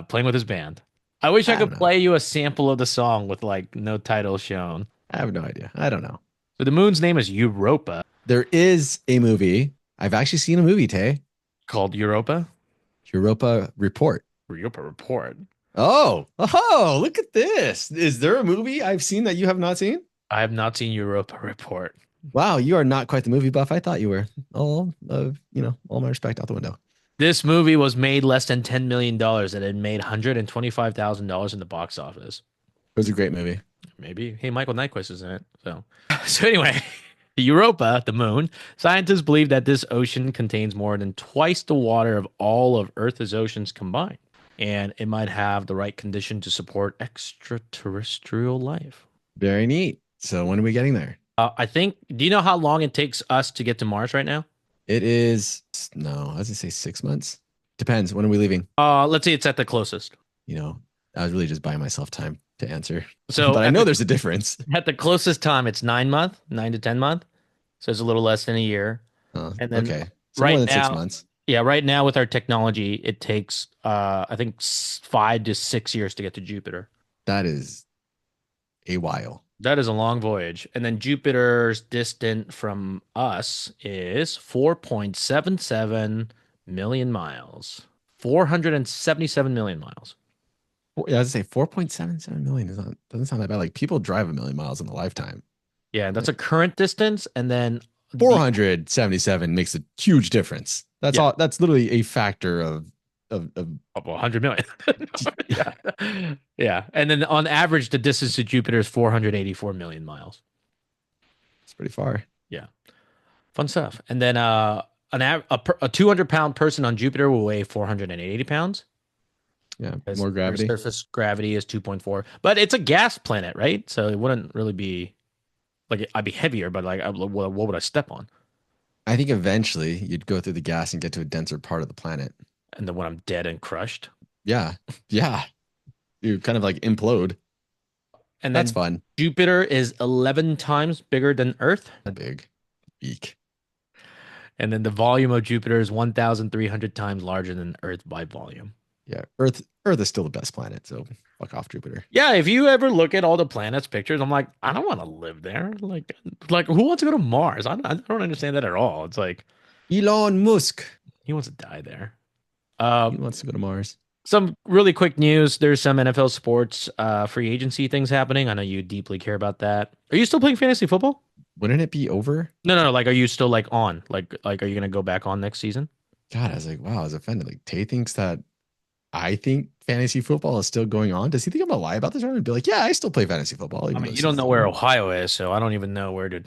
playing with his band. I wish I I could don't know. play you a sample of the song with like no title shown. I have no idea. I don't know. So the moon's name is Europa, There is a movie. I've actually seen a movie, Tay. called Europa. Europa Report. Europa Report. Oh, look at this. Is there a movie I've seen that you have not seen? I have not seen Europa Report. Wow, you are not quite the movie buff I thought you were. All of, all my respect out the window. This movie was made less than $10 million and it made $125,000 in the box office. It was a great movie. Maybe. Hey, Michael Nyquist is in it. So, so anyway, Europa, the moon, scientists believe that this ocean contains more than twice the water of all of Earth's oceans combined, and it might have the right condition to support extraterrestrial life. Very neat. So when are we getting there? I think, do you know how long it takes us to get to Mars right now? It is no, I was gonna say 6 months. Depends. When are we leaving? Let's say it's at the closest. You know, I was really just buying myself time to answer. So But I know there's a difference. at the closest time, it's 9 month, 9 to 10 month. So it's a little less than a year. And then Okay. So more right than six now, months. yeah, right now with our technology, it takes I think 5 to 6 years to get to Jupiter. That is a while. That is a long voyage. And then Jupiter's distant from us is 4.77 million miles. 477 million miles. Yeah, I was gonna say 4.77 million is not doesn't sound that bad. Like people drive a million miles in a lifetime. Yeah, that's Like a current distance. And then the 477 makes a huge difference. That's yeah, all. That's literally a factor of up 100 million. Yeah. Yeah. And then on average, the distance to Jupiter is 484 million miles. it's pretty far. Yeah. Fun stuff. And then a 200-pound person on Jupiter will weigh 480 pounds. Yeah, Because more Earth's gravity. surface gravity is 2.4, but it's a gas planet, right? So it wouldn't really be like I'd be heavier, but like what would I step on? I think eventually you'd go through the gas and get to a denser part of the planet. And then when I'm dead and crushed, Yeah. Yeah. You kind of like implode. and That's then fun. Jupiter is 11 times bigger than Earth, Big. Eek. and then the volume of Jupiter is 1,300 times larger than Earth by volume. Yeah. Earth is still the best planet, so fuck off Jupiter. Yeah, if you ever look at all the planets pictures, I'm like, I don't want to live there. Like who wants to go to Mars? I don't understand that at all. It's like Elon Musk. he wants to die there. He Um, wants to go to Mars. Some really quick news. There's some NFL sports free agency things happening. I know you deeply care about that. Are you still playing fantasy football? Wouldn't it be over? No, no, no. Like, are you still like on? Are you gonna go back on next season? God, I was like, wow, I was offended. Like Tay thinks that I think fantasy football is still going on. Does he think I'm gonna lie about this? Or be like, yeah, I still play fantasy football, I even though mean, the you don't know season's where over. Ohio is, so I don't even know where to.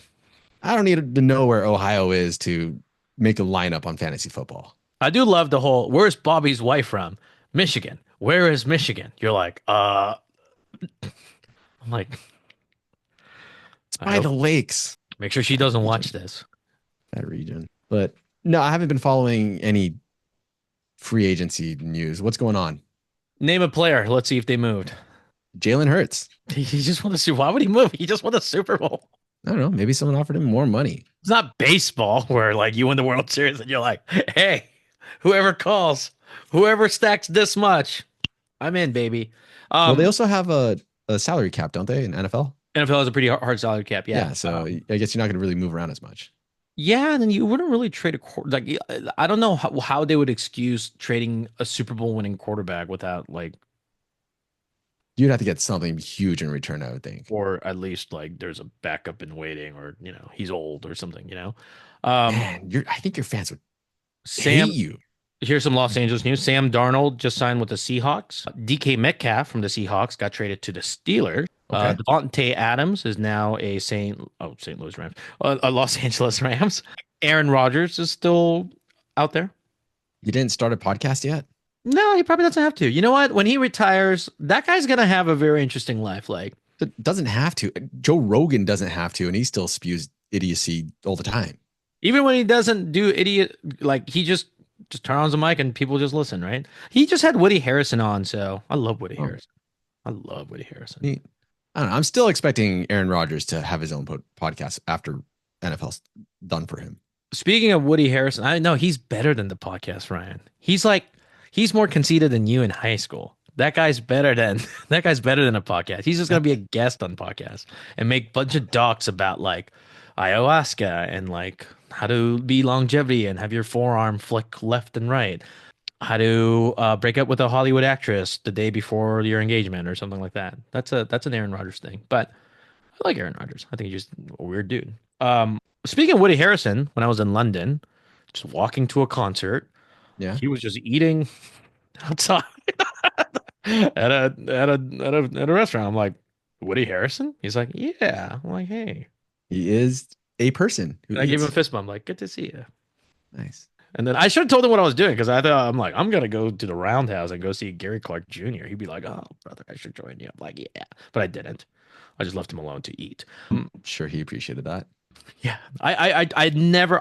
I don't need to know where Ohio is to make a lineup on fantasy football. I do love the whole. Where's Bobby's wife from? Michigan. Where is Michigan? You're like, I'm like, It's I by hope. the lakes, Make sure she that doesn't watch region, this. that region. But no, I haven't been following any free agency news. What's going on? Name a player. Let's see if they moved. Jalen Hurts. He just won the Super. Why would he move? He just won the Super Bowl. I don't know. Maybe someone offered him more money. It's not baseball where like you win the World Series and you're like, hey, whoever calls, whoever stacks this much, I'm in, baby. Well, they Um, also have a salary cap, don't they, in NFL? NFL has a pretty hard salary cap, yeah. Yeah, so I guess you're not going to really move around as much. Yeah, and then you wouldn't really trade like I don't know how they would excuse trading a Super Bowl winning quarterback without like, You'd have to get something huge in return, I would think. or at least like there's a backup in waiting, or he's old or something. Um, Man, I think your fans would hate Sam you. Here's some Los Angeles news. Sam Darnold just signed with the Seahawks. DK Metcalf from the Seahawks got traded to the Steelers. Okay. Devontae Adams is now a St. Louis Rams, a Los Angeles Rams. Aaron Rodgers is still out there. You didn't start a podcast yet? No, he probably doesn't have to. You know what? When he retires, that guy's gonna have a very interesting life. Like It doesn't have to. Joe Rogan doesn't have to, and he still spews idiocy all the time. even when he doesn't do idiot, like he just turn on the mic and people just listen, right? He just had Woody Harrison on, so I love Woody Oh, Harrison. I love Woody Harrison. neat. I don't know. I'm still expecting Aaron Rodgers to have his own podcast after NFL's done for him. Speaking of Woody Harrison, I know he's better than the podcast, Ryan. He's more conceited than you in high school. That guy's better than a podcast. He's just gonna be a guest on podcasts and make a bunch of docs about like ayahuasca and like how to be longevity and have your forearm flick left and right. How to break up with a Hollywood actress the day before your engagement or something like that. That's an Aaron Rodgers thing. But I like Aaron Rodgers. I think he's just a weird dude. Speaking of Woody Harrison, when I was in London, just walking to a concert, Yeah. he was just eating outside at a restaurant. I'm like, Woody Harrison? He's like, yeah. I'm like, hey. He is a person who And I gave him a eats. fist bump. Like, good to see you. Nice. And then I should have told him what I was doing because I thought I'm like, I'm gonna go to the Roundhouse and go see Gary Clark Jr. He'd be like, oh, brother, I should join you. I'm like, yeah. But I didn't. I just left him alone to eat. I'm sure he appreciated that. Yeah, I never,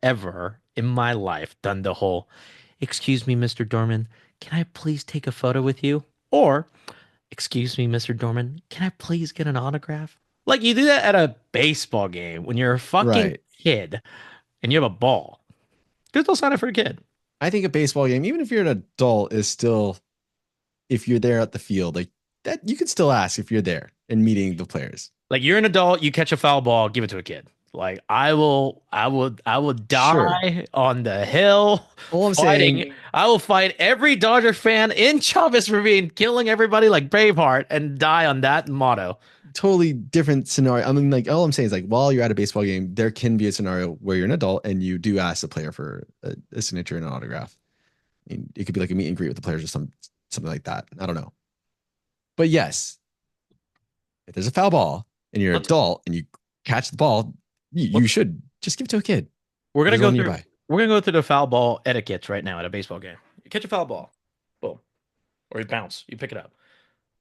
ever in my life done the whole, excuse me, Mr. Dorman, can I please take a photo with you? Or, excuse me, Mr. Dorman, can I please get an autograph? Like you do that at a baseball game when you're a fucking Right. kid and you have a ball. There's no sign up for a kid. I think a baseball game, even if you're an adult, is still, if you're there at the field, like that, you could still ask if you're there and meeting the players. Like you're an adult, you catch a foul ball, give it to a kid. Like I will Sure. die on the hill All I'm fighting. saying, I will fight every Dodger fan in Chavez Ravine, killing everybody like Braveheart, and die on that motto. totally different scenario. I mean, like, all I'm saying is, like, while you're at a baseball game, there can be a scenario where you're an adult and you do ask the player for a signature and an autograph. I mean, it could be like a meet and greet with the players or something like that. I don't know. But yes, if there's a foul ball and you're an Let's adult and you catch the ball, you should just give it to a kid. we're gonna There's go one through nearby. we're gonna go through the foul ball etiquettes right now at a baseball game. You catch a foul ball, boom, or you bounce, you pick it up.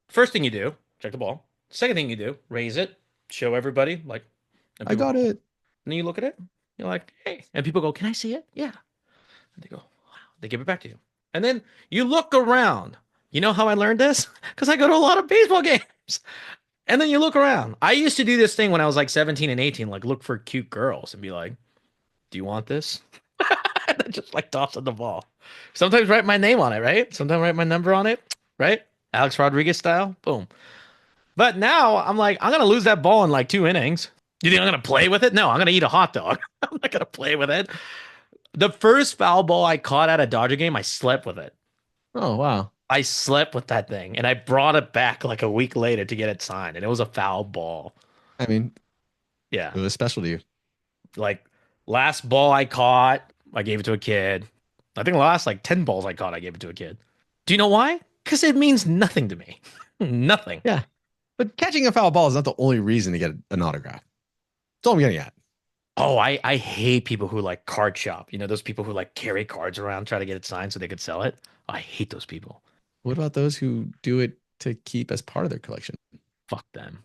First thing you do, check the ball. Second thing you do, raise it, show everybody, like, and I people got go, it. and then you look at it, you're like, hey, and people go, can I see it? Yeah. And they go, wow. They give it back to you. And then you look around. You know how I learned this? Because I go to a lot of baseball games. And then you look around. I used to do this thing when I was like 17 and 18, like look for cute girls and be like, do you want this? And then just like toss it the ball. Sometimes write my name on it, right? Sometimes write my number on it, right? Alex Rodriguez style. Boom. But now I'm like, I'm gonna lose that ball in like 2 innings. You think I'm gonna play with it? No, I'm gonna eat a hot dog. I'm not gonna play with it. The first foul ball I caught at a Dodger game, I slept with it. Oh, wow. I slept with that thing, and I brought it back like a week later to get it signed, and it was a foul ball. I mean, Yeah, it was special to you. like last ball I caught, I gave it to a kid. I think the last like 10 balls I caught, I gave it to a kid. Do you know why? Because it means nothing to me. Nothing. Yeah. But catching a foul ball is not the only reason to get an autograph. That's all I'm getting at. Oh, I hate people who like card shop. You know, those people who like carry cards around, try to get it signed so they could sell it. I hate those people. What about those who do it to keep as part of their collection? Fuck them.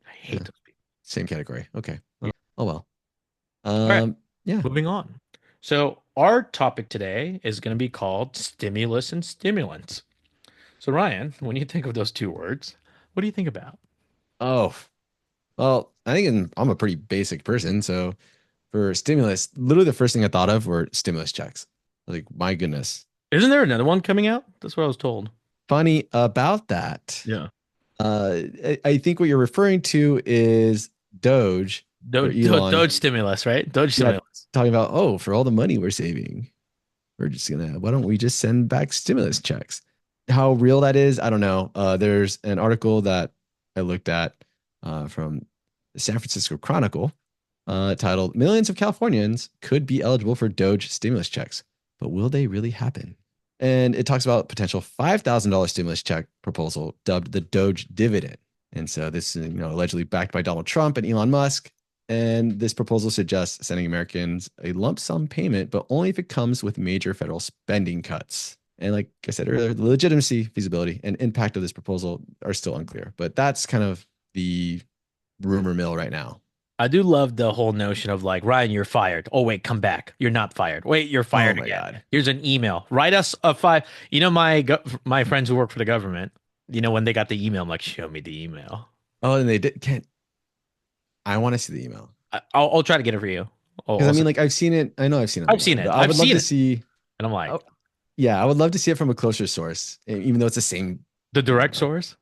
I hate Yeah, those people. same category. Okay. Yeah. Oh well. All right, Yeah. moving on. So our topic today is going to be called stimulus and stimulants. So Ryan, when you think of those two words, what do you think about? Oh, well, I think I'm a pretty basic person. So for stimulus, literally the first thing I thought of were stimulus checks. Like, my goodness. Isn't there another one coming out? That's what I was told. Funny about that. Yeah. I think what you're referring to is Doge or Elon. Doge stimulus, right? Doge Yeah, stimulus. talking about, oh, for all the money we're saving, we're just gonna, why don't we just send back stimulus checks? How real that is, I don't know. There's an article that I looked at from the San Francisco Chronicle titled Millions of Californians Could Be Eligible for Doge Stimulus Checks, but will they really happen? And it talks about potential $5,000 stimulus check proposal dubbed the Doge dividend. And so this is, allegedly backed by Donald Trump and Elon Musk. And this proposal suggests sending Americans a lump sum payment, but only if it comes with major federal spending cuts. And like I said earlier, the legitimacy, feasibility, and impact of this proposal are still unclear. But that's kind of the rumor mill right now. I do love the whole notion of like, Ryan, you're fired. Oh, wait, come back. You're not fired. Wait, you're Oh fired my again. God. Here's an email. Write us a five. You know, my friends who work for the government, when they got the email, I'm like, show me the email. Oh, and they did, can't, I want to see the email. I'll try to get it for you. Because I mean, like, I've seen it. I know I've seen it I've seen online, it. but I I've would love seen to it. see. And I'm like, Oh, yeah, I would love to see it from a closer source, even though it's the same. the direct source.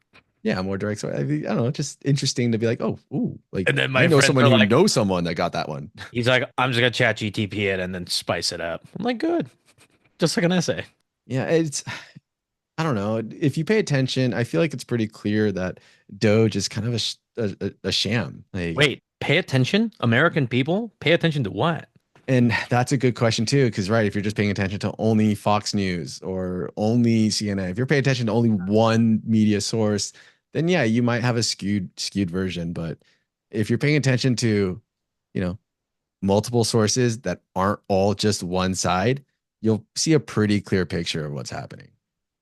Yeah, more direct source. I don't know, just interesting to be like, oh, ooh, like And then I my know friends someone are who like, knows someone that got that one. he's like, I'm just gonna chat GTP it and then spice it up. I'm like, good. Just like an essay. Yeah, it's I don't know. If you pay attention, I feel like it's pretty clear that Doge is kind of a sham. Like, Wait, pay attention, American people. Pay attention to what? and that's a good question too, because right, if you're just paying attention to only Fox News or only CNN, if you're paying attention to only one media source, then yeah, you might have a skewed version. But if you're paying attention to, you know, multiple sources that aren't all just one side, you'll see a pretty clear picture of what's happening.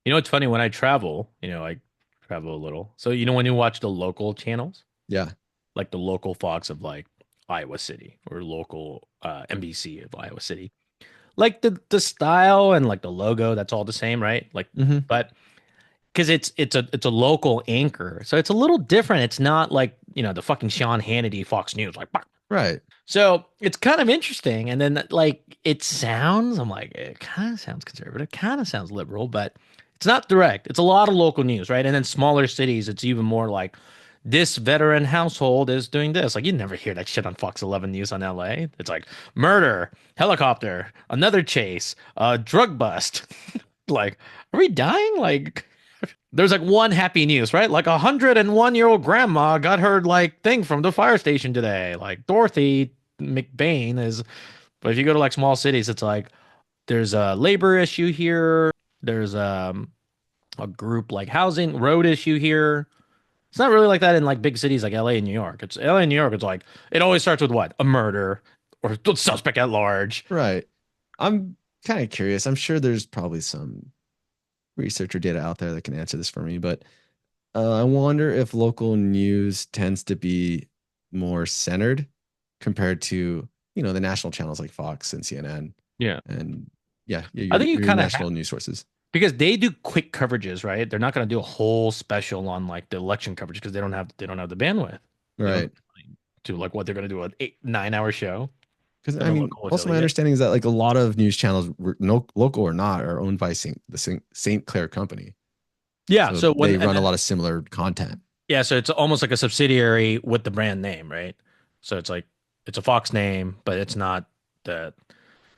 You know, it's funny when I travel. I travel a little. So when you watch the local channels, Yeah. like the local Fox of like Iowa City or local NBC of Iowa City, like the style and like the logo, that's all the same, right? Like, Hmm. but because it's a local anchor, so it's a little different. It's not like the fucking Sean Hannity Fox News, like. Right. So it's kind of interesting. And then like I'm like, it kind of sounds conservative, kind of sounds liberal, but it's not direct. It's a lot of local news, right? And then smaller cities, it's even more like this veteran household is doing this. Like you never hear that shit on Fox 11 News on LA. It's like murder, helicopter, another chase, drug bust. Like, are we dying? Like there's like one happy news, right? Like 101-year-old grandma got her like thing from the fire station today. Like Dorothy McBain is, but if you go to like small cities, it's like there's a labor issue here. There's a group like housing road issue here. It's not really like that in like big cities like LA and New York. It's LA and New York. It's like it always starts with what? A murder or suspect at large. Right. I'm kind of curious. I'm sure there's probably some research or data out there that can answer this for me, but I wonder if local news tends to be more centered compared to, the national channels like Fox and CNN Yeah. and yeah, I your think you your kind of have national news sources. because they do quick coverages, right? They're not going to do a whole special on like the election coverage because they don't have the bandwidth. They don't Right. do like what they're going to do an 8 9 hour show Because than I a mean, local also my affiliate. understanding is that like a lot of news channels, no, local or not, are owned by St. Clair Company. Yeah. So So they when and run a then lot of similar content. yeah, so it's almost like a subsidiary with the brand name, right? So it's like it's a Fox name, but it's not the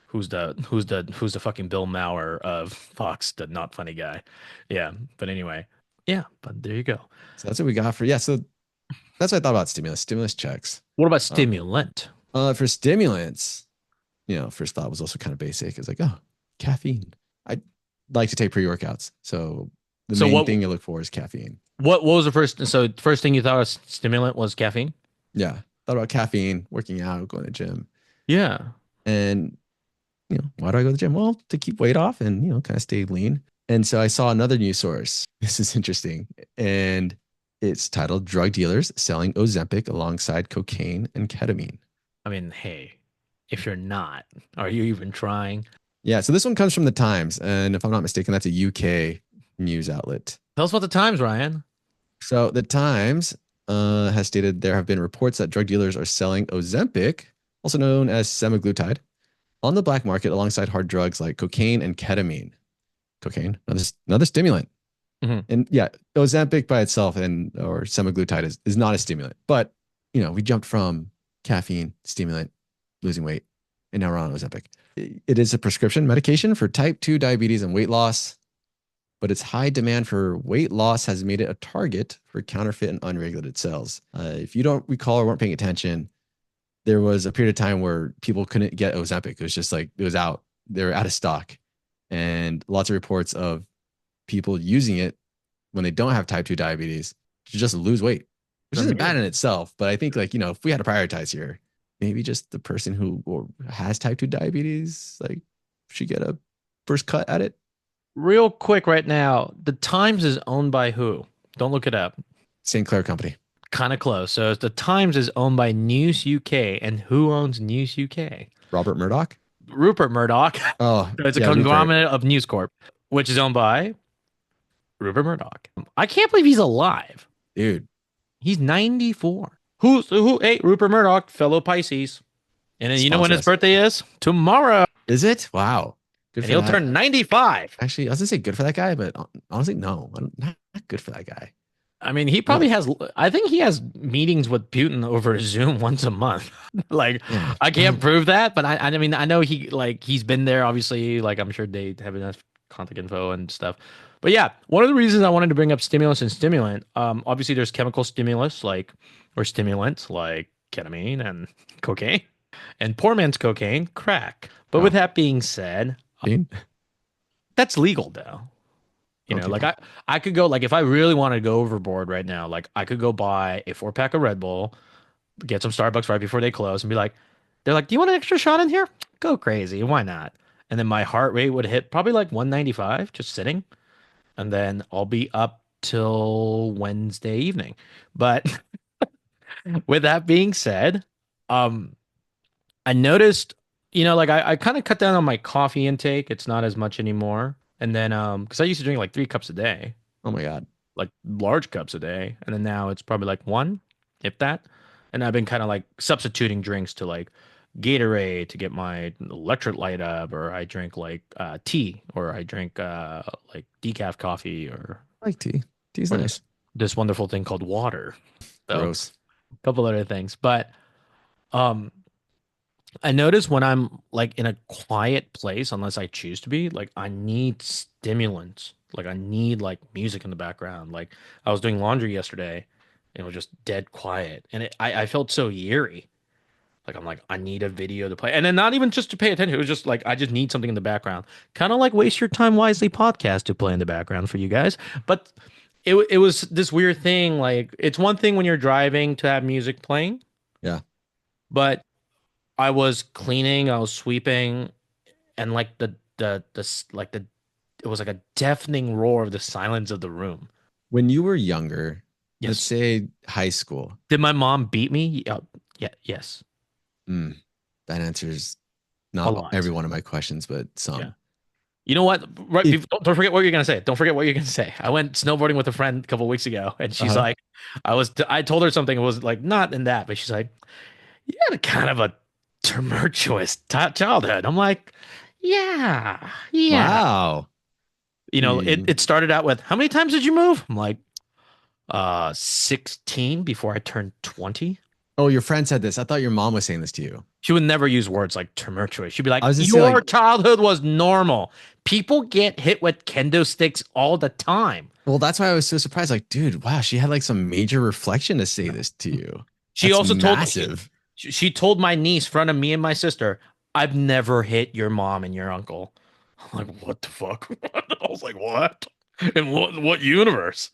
who's the fucking Bill Maher of Fox, the not funny guy. Yeah, but anyway, yeah, but there you go. So that's what we got for, yeah. So that's what I thought about stimulus checks. What about Uh, stimulant? for stimulants, first thought was also kind of basic. It's like, oh, caffeine. I like to take pre-workouts. So the So main what thing you look for is caffeine. what was the first? So first thing you thought of stimulant was caffeine? Yeah. Thought about caffeine, working out, going to the gym. Yeah. And, why do I go to the gym? Well, to keep weight off and, kind of stay lean. And so I saw another news source. This is interesting. And it's titled Drug Dealers Selling Ozempic Alongside Cocaine and Ketamine. I mean, hey, if you're not, are you even trying? Yeah. So this one comes from the Times. And if I'm not mistaken, that's a UK news outlet. Tell us about the times, Ryan. So the Times has stated there have been reports that drug dealers are selling Ozempic, also known as semaglutide, on the black market alongside hard drugs like cocaine and ketamine. Cocaine, another stimulant. Hmm. And yeah, Ozempic by itself and or semaglutide is not a stimulant. But we jumped from caffeine, stimulant, losing weight, and now we're on Ozempic. It is a prescription medication for type 2 diabetes and weight loss, but its high demand for weight loss has made it a target for counterfeit and unregulated sales. If you don't recall or weren't paying attention, there was a period of time where people couldn't get Ozempic. It was just like it was out. They were out of stock, and lots of reports of people using it when they don't have type 2 diabetes to just lose weight, which I isn't bad mean, in itself. But I think like, if we had to prioritize here, maybe just the person who has type 2 diabetes, like should get a first cut at it. real quick right now, the Times is owned by who? Don't look it up. St. Clair Company. Kind of close. So the Times is owned by News UK, and who owns News UK? Robert Murdoch. Rupert Murdoch. Oh, So it's a yeah, Rupert. conglomerate of News Corp, which is owned by Rupert Murdoch. I can't believe he's alive. Dude. He's 94. Who? Hey, Rupert Murdoch, fellow Pisces. And then you know when Sponsor his us. birthday is? Tomorrow. Is it? Wow. Good And for he'll that. turn 95. Actually, I was gonna say good for that guy, but honestly, no, not good for that guy. I mean, he Ugh. probably has, I think he has meetings with Putin over Zoom once a month. Like, Yeah. I can't prove that, but I mean, I know he's been there, obviously. Like, I'm sure they have enough contact info and stuff. But yeah, one of the reasons I wanted to bring up stimulus and stimulant, obviously there's chemical stimulus, or stimulants like ketamine and cocaine, and poor man's cocaine, crack. But with Wow. that being said, Dean? that's legal though. Okay. Like I could go like if I really wanted to go overboard right now, like I could go buy a 4 pack of Red Bull, get some Starbucks right before they close, and be like, they're like, "Do you want an extra shot in here? Go crazy, why not?" And then my heart rate would hit probably like 195 just sitting, and then I'll be up till Wednesday evening. But with that being said, um, I noticed, like I kind of cut down on my coffee intake. It's not as much anymore. And then because I used to drink like 3 cups a day, Oh my God. like large cups a day, and then now it's probably like one, if that. And I've been kind of like substituting drinks to like Gatorade to get my electrolyte up, or I drink like tea, or I drink like decaf coffee, I like tea. Tea's or this nice. this wonderful thing called water. So Gross. a couple other things, but um I notice when I'm like in a quiet place, unless I choose to be, like I need stimulants. Like I need like music in the background. Like I was doing laundry yesterday and it was just dead quiet. And I felt so eerie. Like I'm like, I need a video to play. And then not even just to pay attention. It was just like I just need something in the background. Kind of like Waste Your Time Wisely podcast to play in the background for you guys. But it was this weird thing. Like it's one thing when you're driving to have music playing, Yeah. but I was cleaning, I was sweeping, and like like the it was like a deafening roar of the silence of the room. When you were younger, let's Yes. say high school, Did my mom beat me? Yeah, yeah, yes. mm, that answers A not lot. every one of my questions, but Yeah. some. You know what? Right, If don't forget what you're gonna say. Don't forget what you're gonna say. I went snowboarding with a friend a couple weeks ago, and she's uh-huh. like, I told her something. It was like not in that, but she's like, you had a kind of a tumultuous childhood. I'm like, yeah, yeah. Wow. You- It started out with, how many times did you move? I'm like, 16 before I turned 20. Oh, your friend said this. I thought your mom was saying this to you. She would never use words like tumultuous. She'd be I like, was just saying, your like, childhood was normal. People get hit with kendo sticks all the time. well, that's why I was so surprised. Like, dude, wow, she had like some major reflection to say this to you. She That's also told massive. she told my niece, in front of me and my sister, I've never hit your mom and your uncle. I'm like, what the fuck? I was like, what? In what universe?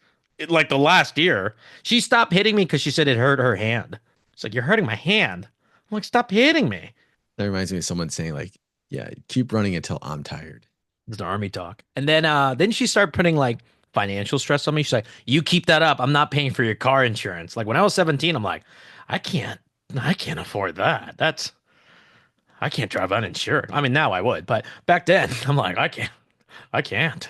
Like the last year, she stopped hitting me because she said it hurt her hand. It's like, you're hurting my hand. I'm like, stop hitting me. That reminds me of someone saying, like, yeah, keep running until I'm tired. It's the army talk. And then she started putting like financial stress on me. She's like, you keep that up. I'm not paying for your car insurance. Like when I was 17, I'm like, I can't I can't afford that. I can't drive uninsured. I mean, now I would, but back then, I'm like, I can't.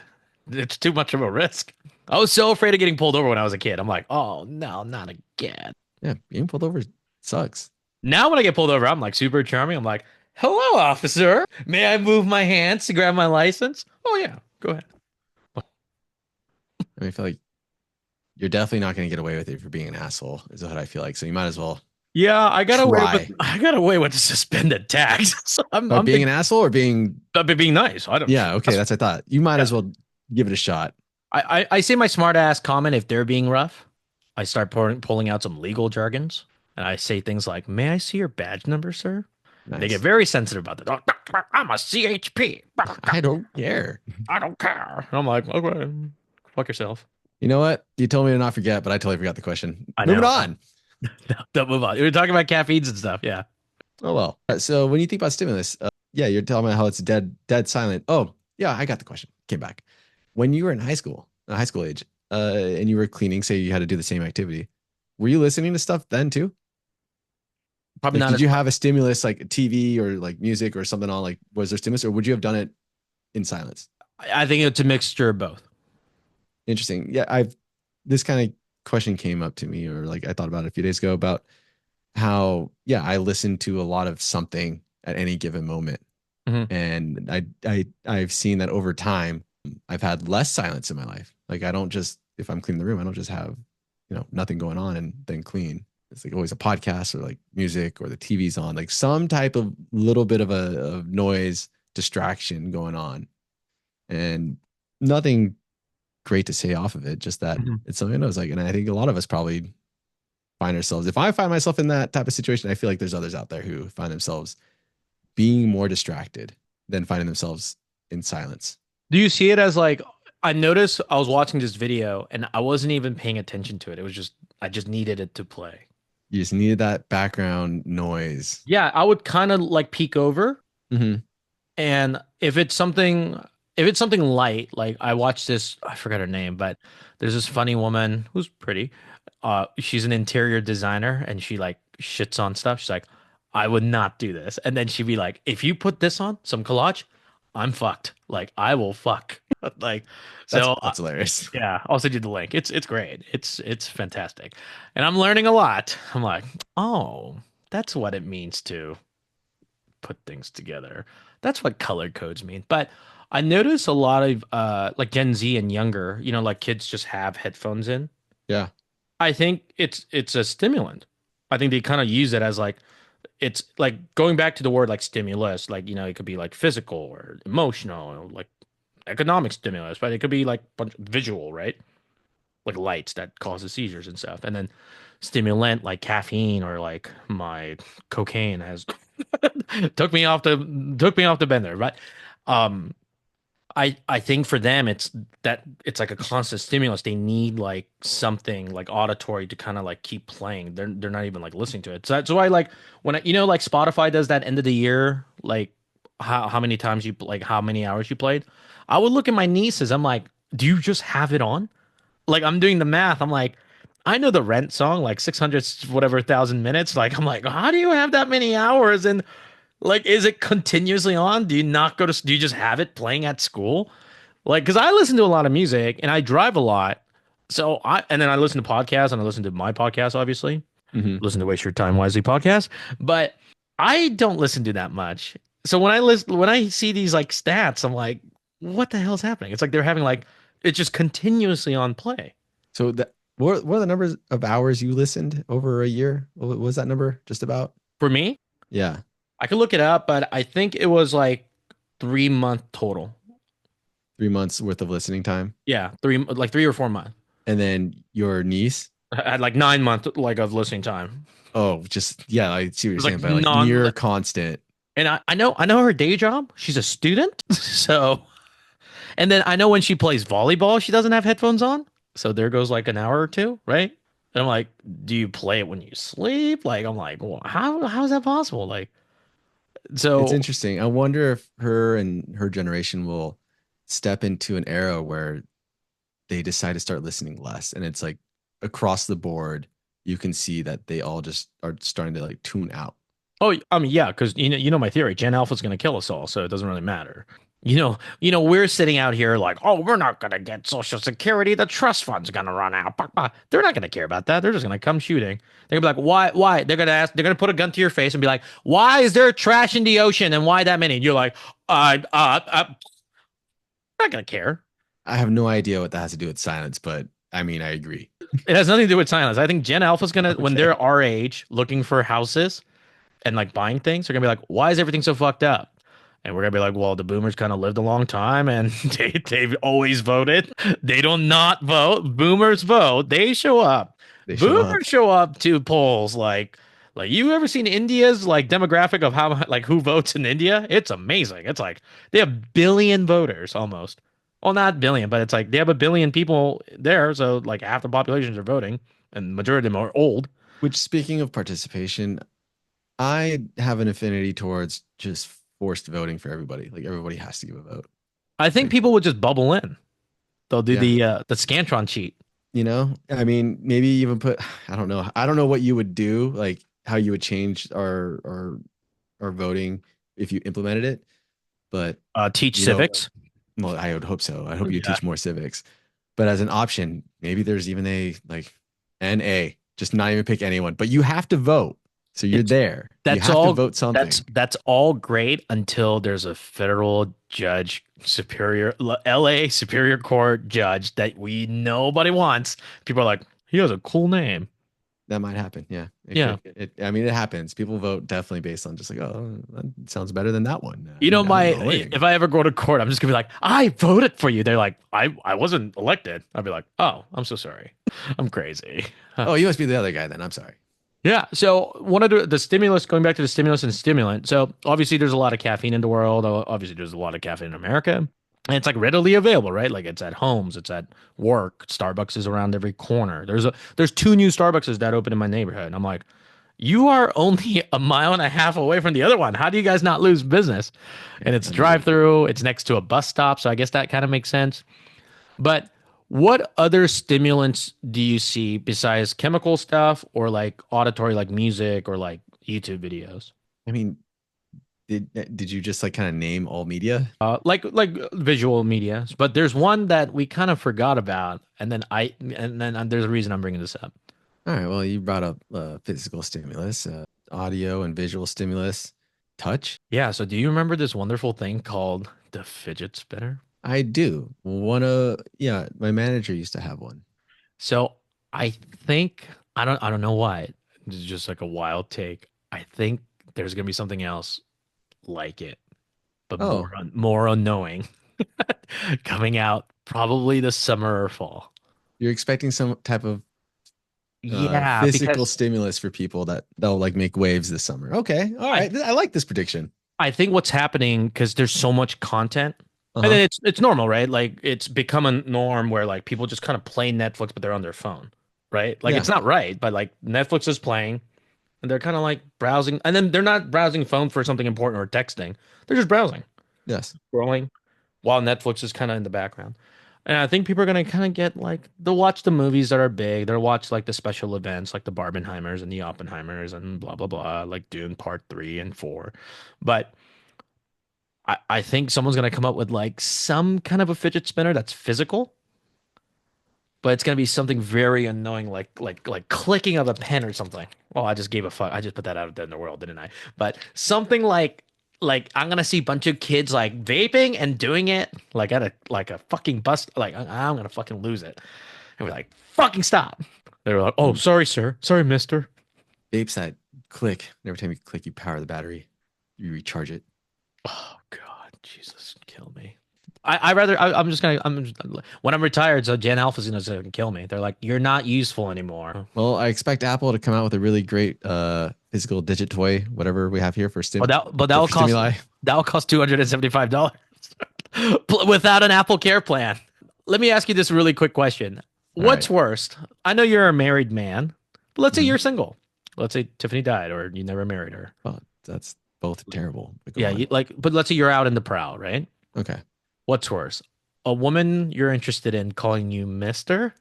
It's too much of a risk. I was so afraid of getting pulled over when I was a kid. I'm like, oh no, not again. Yeah, being pulled over sucks. Now when I get pulled over, I'm like super charming. I'm like, hello, officer. May I move my hands to grab my license? Oh yeah, go ahead. I mean, I feel like you're definitely not going to get away with it for being an asshole, is what I feel like. So you might as well Yeah, try. I got away with the suspended tax. So I'm Being thinking an asshole or being, of being nice. I don't. yeah, okay, that's what I thought. You might Yeah. as well give it a shot. I say my smart ass comment if they're being rough. I start pulling out some legal jargons, and I say things like, "May I see your badge number, sir?" They get Nice. very sensitive about that. "Oh, I'm a CHP. I don't care. I don't care. And I'm like, okay, fuck yourself. You know what? You told me to not forget, but I totally forgot the question. I Moving know. on. Don't move on. We were talking about caffeines and stuff. Yeah. Oh well. So when you think about stimulus, yeah, you're telling me how it's dead silent. Oh yeah, I got the question. Came back. When you were in high school age, and you were cleaning, say you had to do the same activity, were you listening to stuff then too? Probably Like, not did as you much. have a stimulus like TV or like music or something on? Like, was there stimulus, or would you have done it in silence? I think it's a mixture of both. Interesting. Yeah, I've this kind of question came up to me, or like I thought about it a few days ago about how, yeah, I listen to a lot of something at any given moment. Mhm. And I've seen that over time, I've had less silence in my life. Like I don't just, if I'm cleaning the room, I don't just have, nothing going on and then clean. It's like always a podcast or like music or the TV's on, like some type of little bit of of noise distraction going on. And nothing great to say off of it, just that Mhm. it's something I was like, and I think a lot of us probably find ourselves, if I find myself in that type of situation, I feel like there's others out there who find themselves being more distracted than finding themselves in silence. Do you see it as like, I noticed I was watching this video and I wasn't even paying attention to it. It was just, I just needed it to play. You just needed that background noise. Yeah, I would kind of like peek over. Hmm. And if it's something light, like I watched this, I forgot her name, but there's this funny woman who's pretty. She's an interior designer and she like shits on stuff. She's like, I would not do this. And then she'd be like, if you put this on, some collage, I'm fucked. Like I will fuck. Like That's so that's hilarious. yeah, I'll send you the link. It's great. It's fantastic. And I'm learning a lot. I'm like, oh, that's what it means to put things together. That's what color codes mean. But I notice a lot of like Gen Z and younger, like kids just have headphones in. Yeah. I think it's a stimulant. I think they kind of use it as like it's like going back to the word like stimulus, like it could be like physical or emotional, or like economic stimulus, but it could be like visual, right? Like lights that causes seizures and stuff. And then stimulant like caffeine or like my cocaine has took me off the bender. But um I think for them it's like a constant stimulus. They need like something like auditory to kind of like keep playing. They're not even like listening to it. So that's why like when like Spotify does that end of the year like how many times you like how many hours you played, I would look at my nieces. I'm like, do you just have it on? Like I'm doing the math. I'm like, I know the Rent song, like 600 whatever thousand minutes. Like I'm like, how do you have that many hours? And like, is it continuously on? Do you not go to? Do you just have it playing at school? Like, because I listen to a lot of music and I drive a lot. So and then I listen to podcasts and I listen to my podcast, obviously. Hmm. Listen to Waste Your Time Wisely podcast. But I don't listen to that much. So when I see these like stats, I'm like, what the hell's happening? It's like they're having like, it's just continuously on play. So that what are the numbers of hours you listened over a year? What was that number just about? For me, Yeah, I could look it up, but I think it was like 3 month total. 3 months worth of listening time. Yeah, 3 or 4 months. And then your niece, I had like 9 months like of listening time. oh, just yeah, I see what It you're was saying, like but like non, near constant. and I know her day job. She's a student, so and then I know when she plays volleyball, she doesn't have headphones on. So there goes like an hour or two, right? And I'm like, do you play it when you sleep? Like I'm like, well, how is that possible? Like It's so interesting. I wonder if her and her generation will step into an era where they decide to start listening less, and it's like across the board, you can see that they all just are starting to like tune out. oh, I mean, yeah, because you know my theory. Gen Alpha's going to kill us all, so it doesn't really matter. We're sitting out here like, oh, we're not going to get Social Security. The trust fund's going to run out. Bah, bah. They're not going to care about that. They're just going to come shooting. They're going to be like, why? Why? They're going to ask. They're going to put a gun to your face and be like, why is there trash in the ocean and why that many? And you're like, I'm not going to care. I have no idea what that has to do with silence, but I mean, I agree. It has nothing to do with silence. I think Gen Alpha's going to, when Okay. they're our age, looking for houses and like buying things, they're gonna be like, why is everything so fucked up? And we're gonna be like, well, the boomers kind of lived a long time and they've always voted. They don't not vote. Boomers vote. They show up. They show up. Boomers show up to polls. Like you ever seen India's like demographic of how like who votes in India? It's amazing. It's like they have billion voters almost. Well, not billion, but it's like they have a billion people there. So like half the populations are voting, and the majority of them are old. Which, speaking of participation, I have an affinity towards just forced voting for everybody. Like everybody has to give a vote. I think Like, people would just bubble in. They'll do yeah, the Scantron cheat. I mean, maybe even put. I don't know. I don't know what you would do, like how you would change our voting if you implemented it. But Teach you know, civics. well, I would hope so. I hope you Yeah, teach more civics. But as an option, maybe there's even a like NA, just not even pick anyone, but you have to vote. So you're it's there. You that's have to all. vote something. That's all great until there's a federal judge, LA Superior Court judge that we nobody wants. People are like, he has a cool name. That might happen. Yeah, it Yeah. could. I mean, it happens. People vote definitely based on just like, oh, that sounds better than that one. I'm If going. I ever go to court, I'm just gonna be like, I voted for you. They're like, I wasn't elected. I'd be like, oh, I'm so sorry. I'm crazy. Oh, you must be the other guy then. I'm sorry. Yeah. So one of the stimulus, going back to the stimulus and stimulant. So obviously there's a lot of caffeine in the world. Obviously there's a lot of caffeine in America. And it's like readily available, right? Like it's at homes, it's at work. Starbucks is around every corner. There's two new Starbucks that open in my neighborhood. And I'm like, you are only a mile and a half away from the other one. How do you guys not lose business? And it's I mean, drive through, it's next to a bus stop. So I guess that kind of makes sense. But what other stimulants do you see besides chemical stuff or like auditory, like music or like YouTube videos? I mean, did you just like kind of name all media? Like visual media. But there's one that we kind of forgot about, and then there's a reason I'm bringing this up. All right. Well, you brought up physical stimulus, audio and visual stimulus, touch. Yeah. So do you remember this wonderful thing called the fidget spinner? I do. Yeah, my manager used to have one. So I think I don't know why. It's just like a wild take. I think there's gonna be something else like it, but Oh, more unknowing coming out probably this summer or fall. you're expecting some type of Yeah, physical because stimulus for people that'll like make waves this summer. Okay. All I right. I like this prediction. I think what's happening because there's so much content, and Uh-huh. then it's normal, right? Like it's become a norm where like people just kind of play Netflix, but they're on their phone, right? Like Yeah. it's not right, but like Netflix is playing, and they're kind of like browsing, and then they're not browsing phone for something important or texting. They're just browsing, Yes. scrolling while Netflix is kind of in the background. And I think people are gonna kind of get like they'll watch the movies that are big. They'll watch like the special events like the Barbenheimers and the Oppenheimers and blah blah blah, like Dune Part 3 and 4. But I think someone's gonna come up with like some kind of a fidget spinner that's physical, but it's gonna be something very annoying, like clicking of a pen or something. Well, I just gave a fuck. I just put that out there in the world, didn't I? But something like I'm gonna see a bunch of kids like vaping and doing it like at a fucking bus. Like I'm gonna fucking lose it. And we're like, fucking stop. They were like, oh, Mm. sorry, sir. Sorry, mister. Vapes that click. And every time you click, you power the battery. You recharge it. Oh God, Jesus, kill me. I'm just gonna when I'm retired, so Gen Alpha's gonna kill me. They're like, you're not useful anymore. Well, I expect Apple to come out with a really great physical digit toy, whatever we have here for But for stimuli. that will cost $275 without an Apple Care plan. Let me ask you this really quick question. All right. What's worst? I know you're a married man, but let's say Mhm. you're single. Let's say Tiffany died or you never married her. Well, that's both terrible. But go Yeah, on. but let's say you're out in the prowl, right? Okay. What's worse? A woman you're interested in calling you mister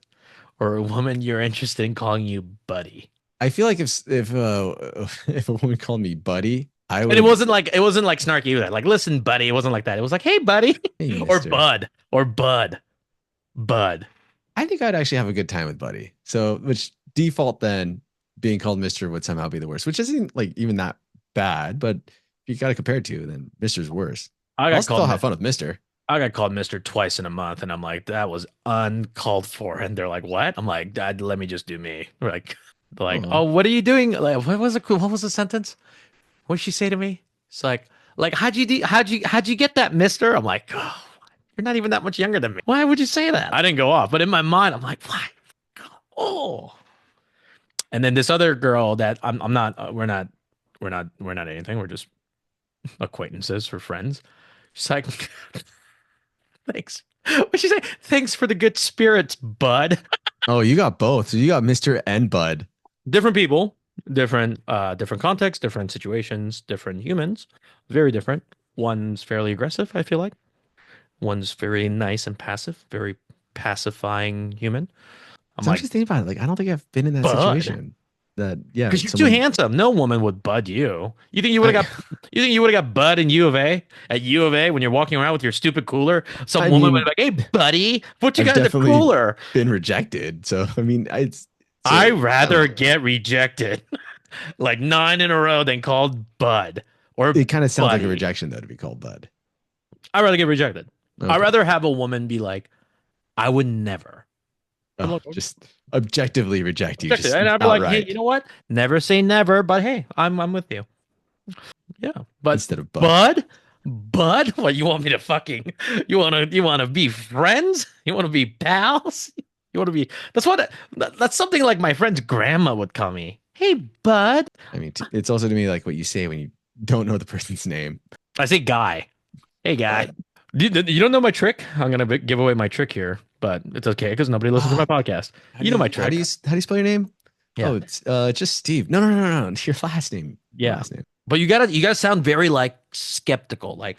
or a woman you're interested in calling you buddy? I feel like if if a woman called me buddy, I And it would. wasn't like snarky either. Like, listen, buddy. It wasn't like that. It was like, hey, buddy, Hey, or mister. bud, or bud, bud. I think I'd actually have a good time with buddy. So, which default then being called mister would somehow be the worst, which isn't like even that bad. But if you got to compare it to, then mister's worse. I I'll got still called have fun with mister. I got called Mister twice in a month, and I'm like, that was uncalled for. And they're like, what? I'm like, Dad, let me just do me. We're like, they're like, Oh, oh, what are you doing? Like, what was the sentence? What did she say to me? It's like, how'd you get that, Mister? I'm like, oh, you're not even that much younger than me. Why would you say that? I didn't go off, but in my mind, I'm like, why? Oh. And then this other girl that I'm not, we're not anything. We're just acquaintances or friends. She's like, thanks. What'd she say? Thanks for the good spirits, bud. oh, you got both. So you got mister and bud. Different people, different contexts, different situations, different humans, very different. One's fairly aggressive, I feel like. One's very nice and passive, very pacifying human. I'm So I'm like, just thinking about it. Like, I don't think I've been in that bud, situation. That yeah, because you're too someone. handsome. No woman would bud you. You think you would I have got you think you would have got bud in U of A at U of A when you're walking around with your stupid cooler? Some I woman would mean, be like, "Hey, buddy, what you I've got in the definitely cooler?" been rejected. So I mean, it's I so I don't rather know. get rejected like 9 in a row than called bud or It kind of sounds like a buddy. rejection though to be called bud. I'd rather get rejected. I'd Okay. rather have a woman be like, "I would never." I'm Oh, like, just objectively reject you, rejected. just And I'd be like, "Hey, you outright know what? Never say never, but hey, I'm with you." Yeah. But instead of bud. bud, bud, what you want me to fucking you want to be friends? You want to be pals? You want to be that's something like my friend's grandma would call me. Hey, bud. I mean, it's also to me like what you say when you don't know the person's name. I say guy. Hey, guy. You don't know my trick? I'm gonna give away my trick here, but it's okay because nobody listens to my Oh, podcast. You know my how do trick. you spell your name? Yeah. Oh, it's just Steve. No, no, no, no, no. Your last name. Your Yeah. last name. But you gotta sound very like skeptical, like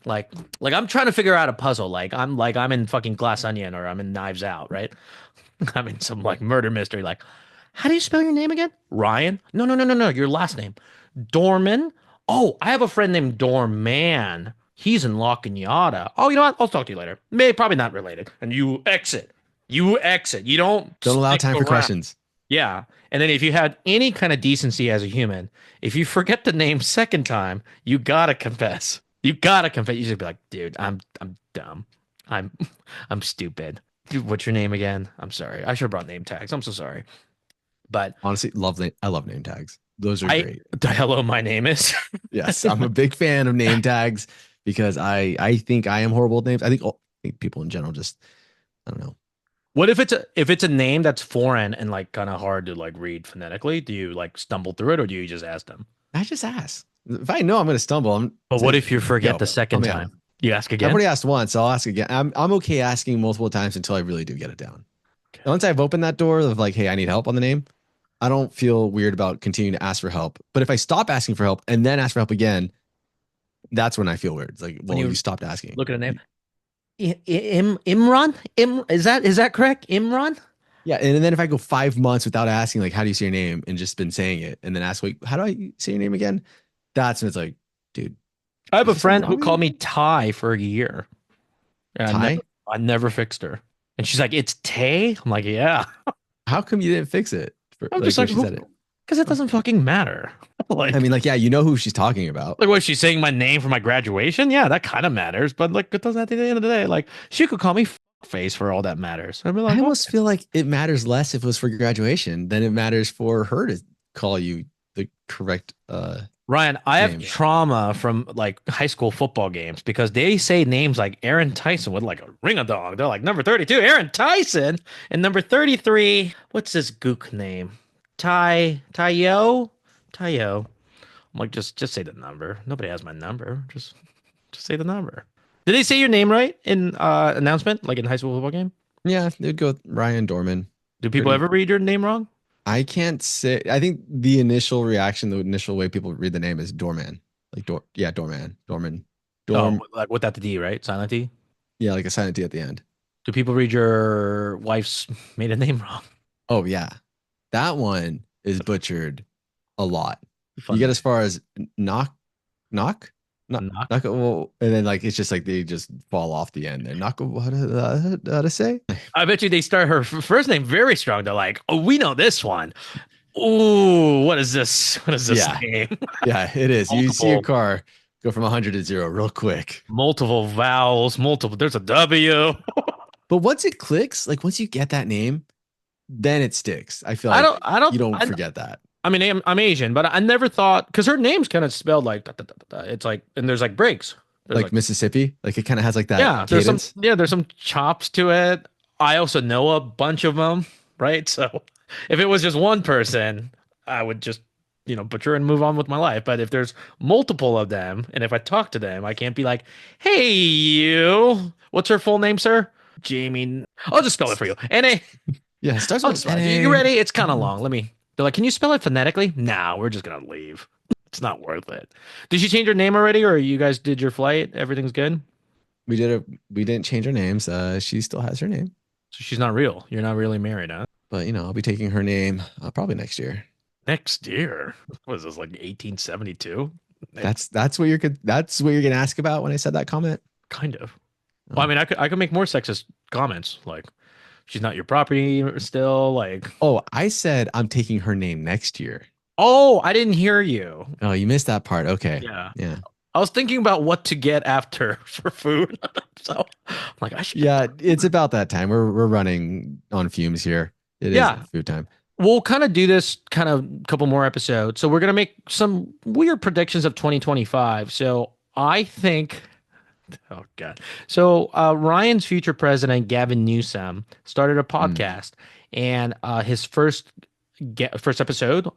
like I'm trying to figure out a puzzle. Like I'm in fucking Glass Onion or I'm in Knives Out, right? I'm in some like murder mystery. Like, how do you spell your name again? Ryan? No, no, no, no, no. Your last name. Dorman? Oh, I have a friend named Dorman. He's in La Cañada. Oh, you know what? I'll talk to you later. May probably not related. And you exit. You exit. You don't Don't allow stick time for around. questions. Yeah. And then if you had any kind of decency as a human, if you forget the name second time, you gotta confess. You gotta confess. You should be like, dude, I'm dumb. I'm I'm stupid. Dude, what's your name again? I'm sorry. I should have brought name tags. I'm so sorry. But Honestly, I love name tags. Those are I great. hello, my name is. Yes, I'm a big fan of name tags because I think I am horrible with names. I think people in general just I don't know. What if it's a name that's foreign and like kind of hard to like read phonetically? Do you like stumble through it or do you just ask them? I just ask. If I know I'm going to stumble, I'm But what say, if you forget yo, the help second me out. time? You ask I've again? already asked once, so I'll ask again. I'm okay asking multiple times until I really do get it down. Okay. Once I've opened that door of like, hey, I need help on the name, I don't feel weird about continuing to ask for help. But if I stop asking for help and then ask for help again, that's when I feel weird. It's like, When well, you you stopped asking. look at a name, Imran, is that correct? Imran? Yeah, and then if I go 5 months without asking, like, how do you say your name, and just been saying it, and then ask, wait, how do I say your name again? That's when it's like, dude, I have is a there something friend wrong who with called you? me Ty for a year, and Ty? I never fixed her. And she's like, "It's Tay." I'm like, "Yeah." How come you didn't fix it for I'm like just when like, she "Who?" said it? Because it doesn't fucking matter. I Like, mean, like, yeah, you know who she's talking about. what she's saying my name for my graduation? Yeah, that kind of matters. But like, it doesn't at the end of the day. Like, she could call me face for all that matters. I'd be I like, "Oh, almost feel like it matters less if it was for graduation than it matters for her to call you the correct Ryan, I have name. trauma from like high school football games because they say names like Aaron Tyson with like a ring a dong. They're like number 32, Aaron Tyson, and number 33, what's this gook name? Tayo? Tayo. I'm like, just say the number. Nobody has my number. Just say the number. Did they say your name right in announcement, like in high school football game? Yeah, it would go with Ryan Dorman. Do people Pretty. ever read your name wrong? I can't say. I think the initial reaction, the initial way people read the name is Doorman. Like yeah, Doorman, Dorman, Oh, Dorm. like without the D, right? Silent D. Yeah, like a silent D at the end. Do people read your wife's maiden name wrong? Oh yeah, that one is butchered a lot. You Fun get name. as far as knock, knock, knock, Knock. knock. Well, and then like it's just like they just fall off the end. There, knock. How to say? I bet you they start her first name very strong. They're like, "Oh, we know this one. Ooh, what is this? What is this Yeah, name? yeah, it is. You see a multiple, car go from 100 to 0 real quick. multiple vowels, multiple. There's a W. But once it clicks, like once you get that name, then it sticks. I feel I like don't, I you don't, don't I, forget that. I mean, I'm Asian, but I never thought because her name's kind of spelled like da, da, da, da, da. It's like, and there's like breaks. There's Like like, Mississippi, like it kind of has like that yeah, cadence. there's some chops to it. I also know a bunch of them, right? So if it was just one person, I would just, butcher and move on with my life. But if there's multiple of them, and if I talk to them, I can't be like, "Hey, you, what's her full name, sir?" Jamie. I'll just spell it for you. N-A. Yeah, it starts I'll with just an write. You NA. ready? It's kind of long. Let me. They're like, "Can you spell it phonetically?" Nah, we're just gonna leave. It's not worth it. Did you change your name already, or you guys did your flight? Everything's good. We didn't change her names. She still has her name, So she's not real. You're not really married, huh? but I'll be taking her name probably next year. Next year. What is this, like 1872? That's what you're gonna ask about when I said that comment. Kind of. Well, I Oh, mean, I could make more sexist comments, like she's not your property still. Like, oh, I said I'm taking her name next year. oh, I didn't hear you. Oh, you missed that part. Okay, Yeah. yeah, I was thinking about what to get after for food. So I'm like, I should. yeah. It's about that time. We're running on fumes here. It is Yeah. food time. We'll kind of do this kind of couple more episodes. So we're gonna make some weird predictions of 2025. So I think, oh God. So Ryan's future president, Gavin Newsom, started a Mm, podcast, and his first episode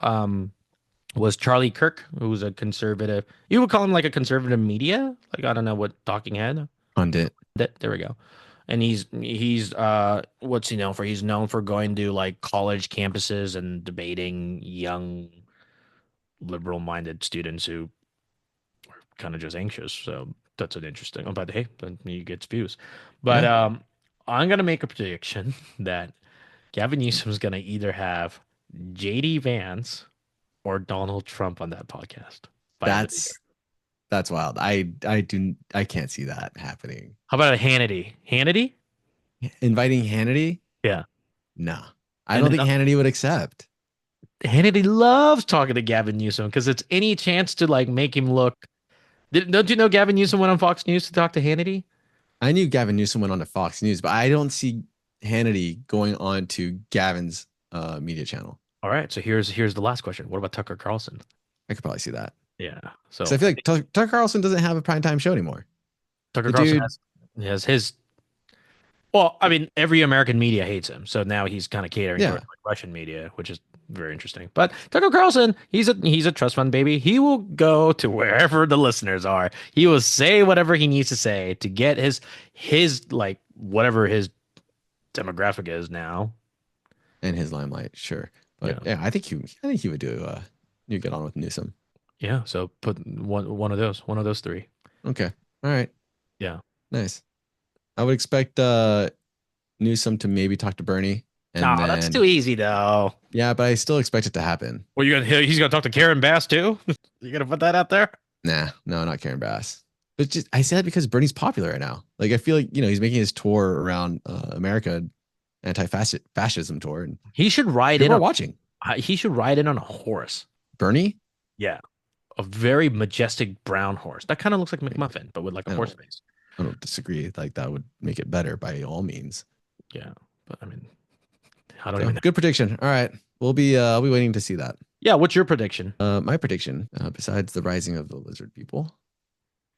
was Charlie Kirk, who's a conservative. You would call him like a conservative media, like I don't know what talking head. pundit. There we go. And he's what's he known for? He's known for going to like college campuses and debating young liberal-minded students who are kind of just anxious. So that's an interesting. But hey, then he gets views. But Yeah, I'm gonna make a prediction that Gavin Newsom's gonna either have JD Vance or Donald Trump on that podcast by end of the year. that's that's wild. I can't see that happening. How about a Hannity? Hannity? Inviting Hannity? Yeah. No. I And don't then think Hannity would accept. Hannity loves talking to Gavin Newsom because it's any chance to like make him look. Don't you know Gavin Newsom went on Fox News to talk to Hannity? I knew Gavin Newsom went on to Fox News, but I don't see Hannity going on to Gavin's media channel. All right, so here's the last question. What about Tucker Carlson? I could probably see that. Yeah. Because So I feel like Tucker Carlson doesn't have a primetime show anymore. Tucker The Carlson dude, has his. Well, I mean, every American media hates him, so now he's kind of catering yeah. towards like Russian media, which is very interesting. But Tucker Carlson, he's a trust fund baby. He will go to wherever the listeners are. He will say whatever he needs to say to get his like whatever his demographic is now. And his limelight, sure. But yeah, I think he would do. You get on with Newsom. Yeah. So put one of those three. Okay. All right. Yeah. Nice. I would expect Newsom to maybe talk to Bernie, and No, that's too then easy though. yeah, but I still expect it to happen. Well, he's gonna talk to Karen Bass too. You gonna put that out there? Nah, no, not Karen Bass. But just I say that because Bernie's popular right now. Like I feel like he's making his tour around America, anti-fascism tour, and He should ride in people are on. watching. He should ride in on a horse. Bernie? Yeah, a very majestic brown horse that kind of looks like McMuffin, but with like a I horse don't, face. I don't disagree. Like that would make it better by all means. Yeah, but I mean, I don't So, even know. good prediction. All right, I'll be waiting to see that. Yeah, what's your prediction? My prediction, besides the rising of the lizard people,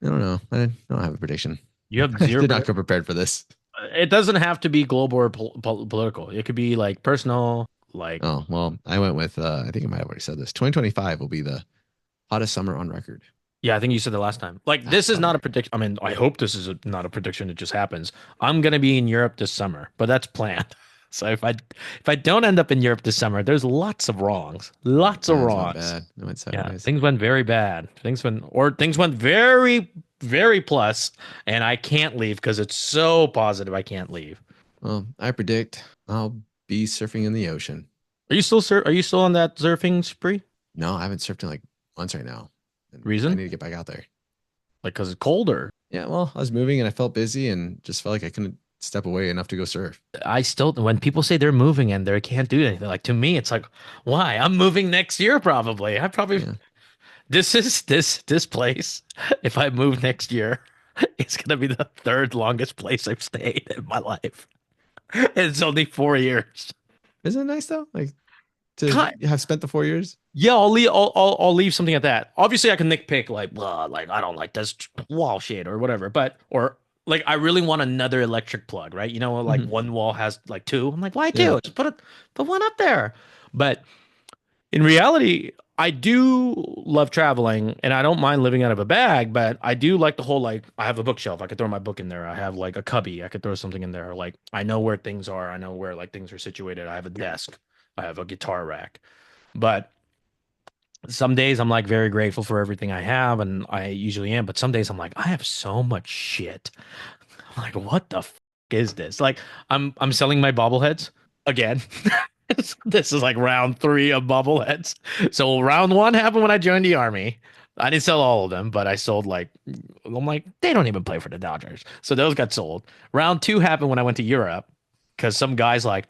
I don't know. I don't have a prediction. You have I zero. did not come prepared for this. It doesn't have to be global or political. It could be like personal. Like, Oh, well, I went with, I think I might have already said this. 2025 will be the hottest summer on record. yeah, I think you said the last time. Like, this is not a prediction. I mean, I hope this is not a prediction. It just happens. I'm gonna be in Europe this summer, but that's planned. So if I don't end up in Europe this summer, there's lots of wrongs. Lots of It's not wrongs. bad. It went Yeah, sideways. things went very bad. Things went very, very plus, and I can't leave because it's so positive. I can't leave. Well, I predict I'll be surfing in the ocean. Are you still on that surfing spree? No, I haven't surfed in like months right now. Reason? I need to get back out there. Like, because it's colder. Yeah, well, I was moving and I felt busy and just felt like I couldn't step away enough to go surf. I still, when people say they're moving and they can't do anything, like to me, it's like, why? I'm moving next year probably. Yeah. This place. If I move next year, it's gonna be the third longest place I've stayed in my life. It's only 4 years. Isn't it nice though? Like to Kind- have spent the 4 years? Yeah, I'll leave something at that. Obviously, I can nitpick like, blah, like I don't like this wall shade or whatever, but or like I really want another electric plug, right? You know, like Mhm. one wall has like two. I'm like, why two? Yeah. Just put one up there. But in reality, I do love traveling and I don't mind living out of a bag, but I do like the whole like I have a bookshelf. I could throw my book in there. I have like a cubby. I could throw something in there. Like I know where things are. I know where like things are situated. I have a desk. I have a guitar rack. But some days I'm like very grateful for everything I have, and I usually am. But some days I'm like, I have so much shit. I'm like, what the is this? Like, I'm selling my bobbleheads again. This is like round 3 of bobbleheads. So round 1 happened when I joined the army. I didn't sell all of them, but I sold like I'm like, they don't even play for the Dodgers. So those got sold. Round 2 happened when I went to Europe because some guy's like,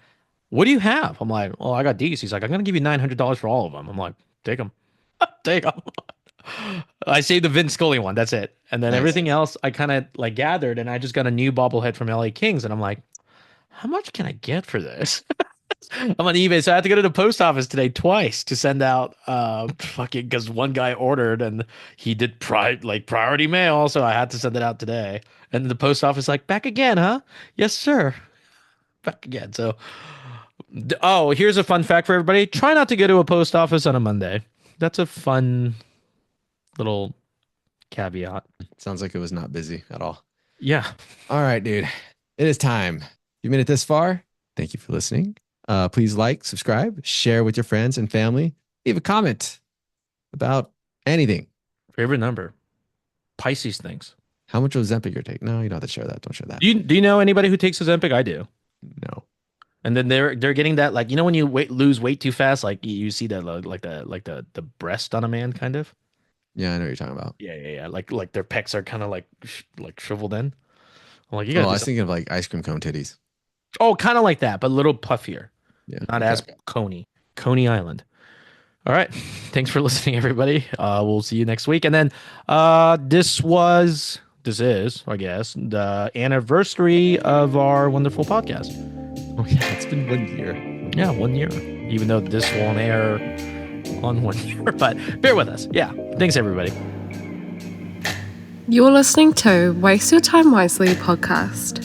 what do you have? I'm like, well, I got these. He's like, I'm gonna give you $900 for all of them. I'm like, take them. Take them. I saved the Vince Scully one. That's it. And then Nice. everything else I kind of like gathered, and I just got a new bobblehead from LA Kings, and I'm like, how much can I get for this? I'm on eBay, so I had to go to the post office today twice to send out fucking because one guy ordered and he did priority mail, so I had to send it out today. And the post office like, back again, huh? Yes, sir. Back again. So oh, here's a fun fact for everybody. Try not to go to a post office on a Monday. That's a fun little caveat. Sounds like it was not busy at all. Yeah. All right, dude. It is time. You made it this far. Thank you for listening. Please like, subscribe, share with your friends and family. Leave a comment about anything. Favorite number. Pisces things. How much of Ozempic you're taking? No, you don't have to share that. Don't share that. Do you know anybody who takes Ozempic? I do. No. And then they're getting that like when you lose weight too fast, like you see that like the breast on a man kind of. Yeah, I know what you're talking about. Yeah. Like their pecs are kind of like shriveled in. I'm like, you Oh, got I was thinking of like ice cream cone titties. oh, kind of like that, but a little puffier. Yeah. Not okay. as Coney Island. All right. Thanks for listening, everybody. We'll see you next week. And then this is, I guess, the anniversary of our wonderful podcast. Oh, yeah, it's been 1 year. Yeah, 1 year. Even though this won't air on 1 year, but bear with us. Yeah. Thanks, everybody. You're listening to Waste Your Time Wisely podcast.